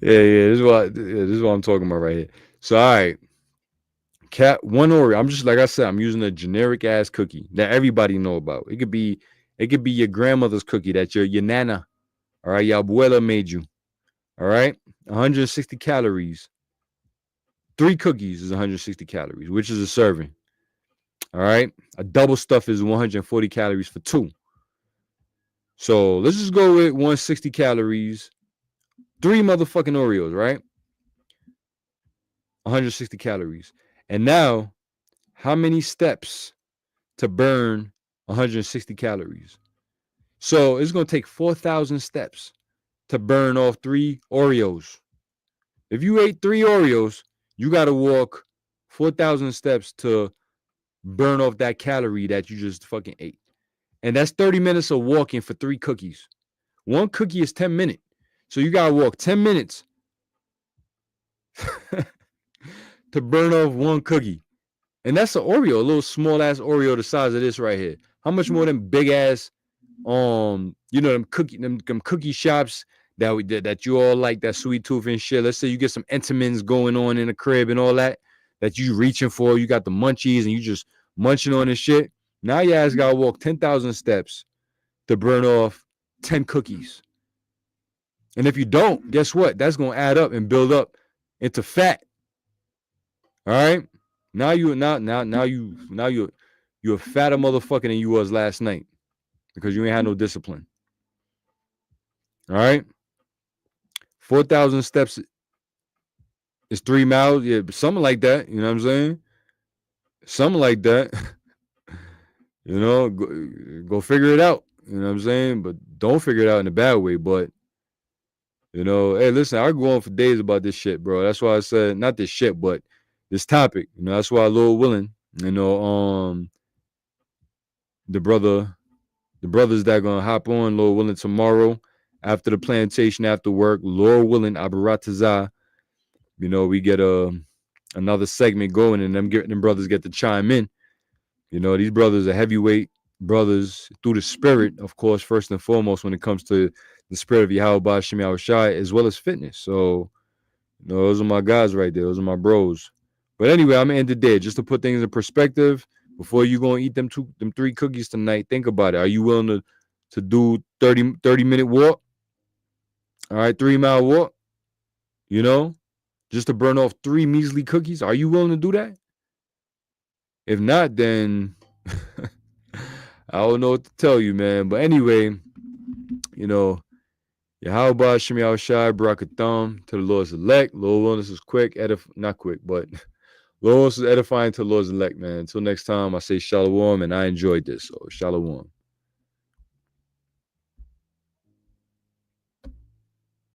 A: Yeah, this is what I'm talking about right here. So, all right. One Oreo. I'm just like I said, I'm using a generic ass cookie that everybody know about. It could be your grandmother's cookie that your nana, all right, your abuela made you. All right. 160 calories. 3 cookies is 160 calories, which is a serving. All right. A double stuff is 140 calories for 2. So let's just go with 160 calories. 3 motherfucking Oreos, right? 160 calories. And now, how many steps to burn 160 calories? So it's going to take 4,000 steps to burn off 3 Oreos. If you ate 3 Oreos, you got to walk 4,000 steps to burn off that calorie that you just fucking ate. And that's 30 minutes of walking for 3 cookies. 1 cookie is 10 minutes. So you got to walk 10 minutes to burn off 1 cookie. And that's an Oreo, a little small ass Oreo the size of this right here. How much more than big ass, you know, them cookie shops that you all like, that sweet tooth and shit. Let's say you get some Entenmann's going on in the crib and all that you reaching for. You got the munchies and you just munching on this shit. Now your ass gotta walk 10,000 steps to burn off 10 cookies. And if you don't, guess what? That's gonna add up and build up into fat. All right. Now you're a fatter motherfucker than you was last night because you ain't had no discipline. All right. 4,000 steps is 3 miles. Yeah, something like that. You know what I'm saying? Something like that. You know, go figure it out. You know what I'm saying? But don't figure it out in a bad way. But, you know, hey, listen, I go on for days about this shit, bro. That's why I said, not this shit, but this topic. You know, that's why Lord willing, you know, the brothers that gonna hop on, Lord willing, tomorrow after the plantation, after work, Lord willing, Abaratazah, you know, we get another segment going, and them brothers get to chime in. You know, these brothers are heavyweight brothers through the spirit, of course, first and foremost, when it comes to the spirit of Yahweh Shem Yahushai, as well as fitness. So, you know, those are my guys right there. Those are my bros. But anyway, I'm gonna end the day just to put things in perspective. Before you go and eat them 3 cookies tonight, think about it. Are you willing to do 30-minute walk? All right, 3-mile walk. You know, just to burn off 3 measly cookies? Are you willing to do that? If not, then I don't know what to tell you, man. But anyway, you know, Yahweh Shemi Shai, Barakatham to the Lord's elect. Lord willing, this is quick, not quick, but Lord, this is edifying to the Lord's elect, man. Until next time, I say shalom, and I enjoyed this. So shalom.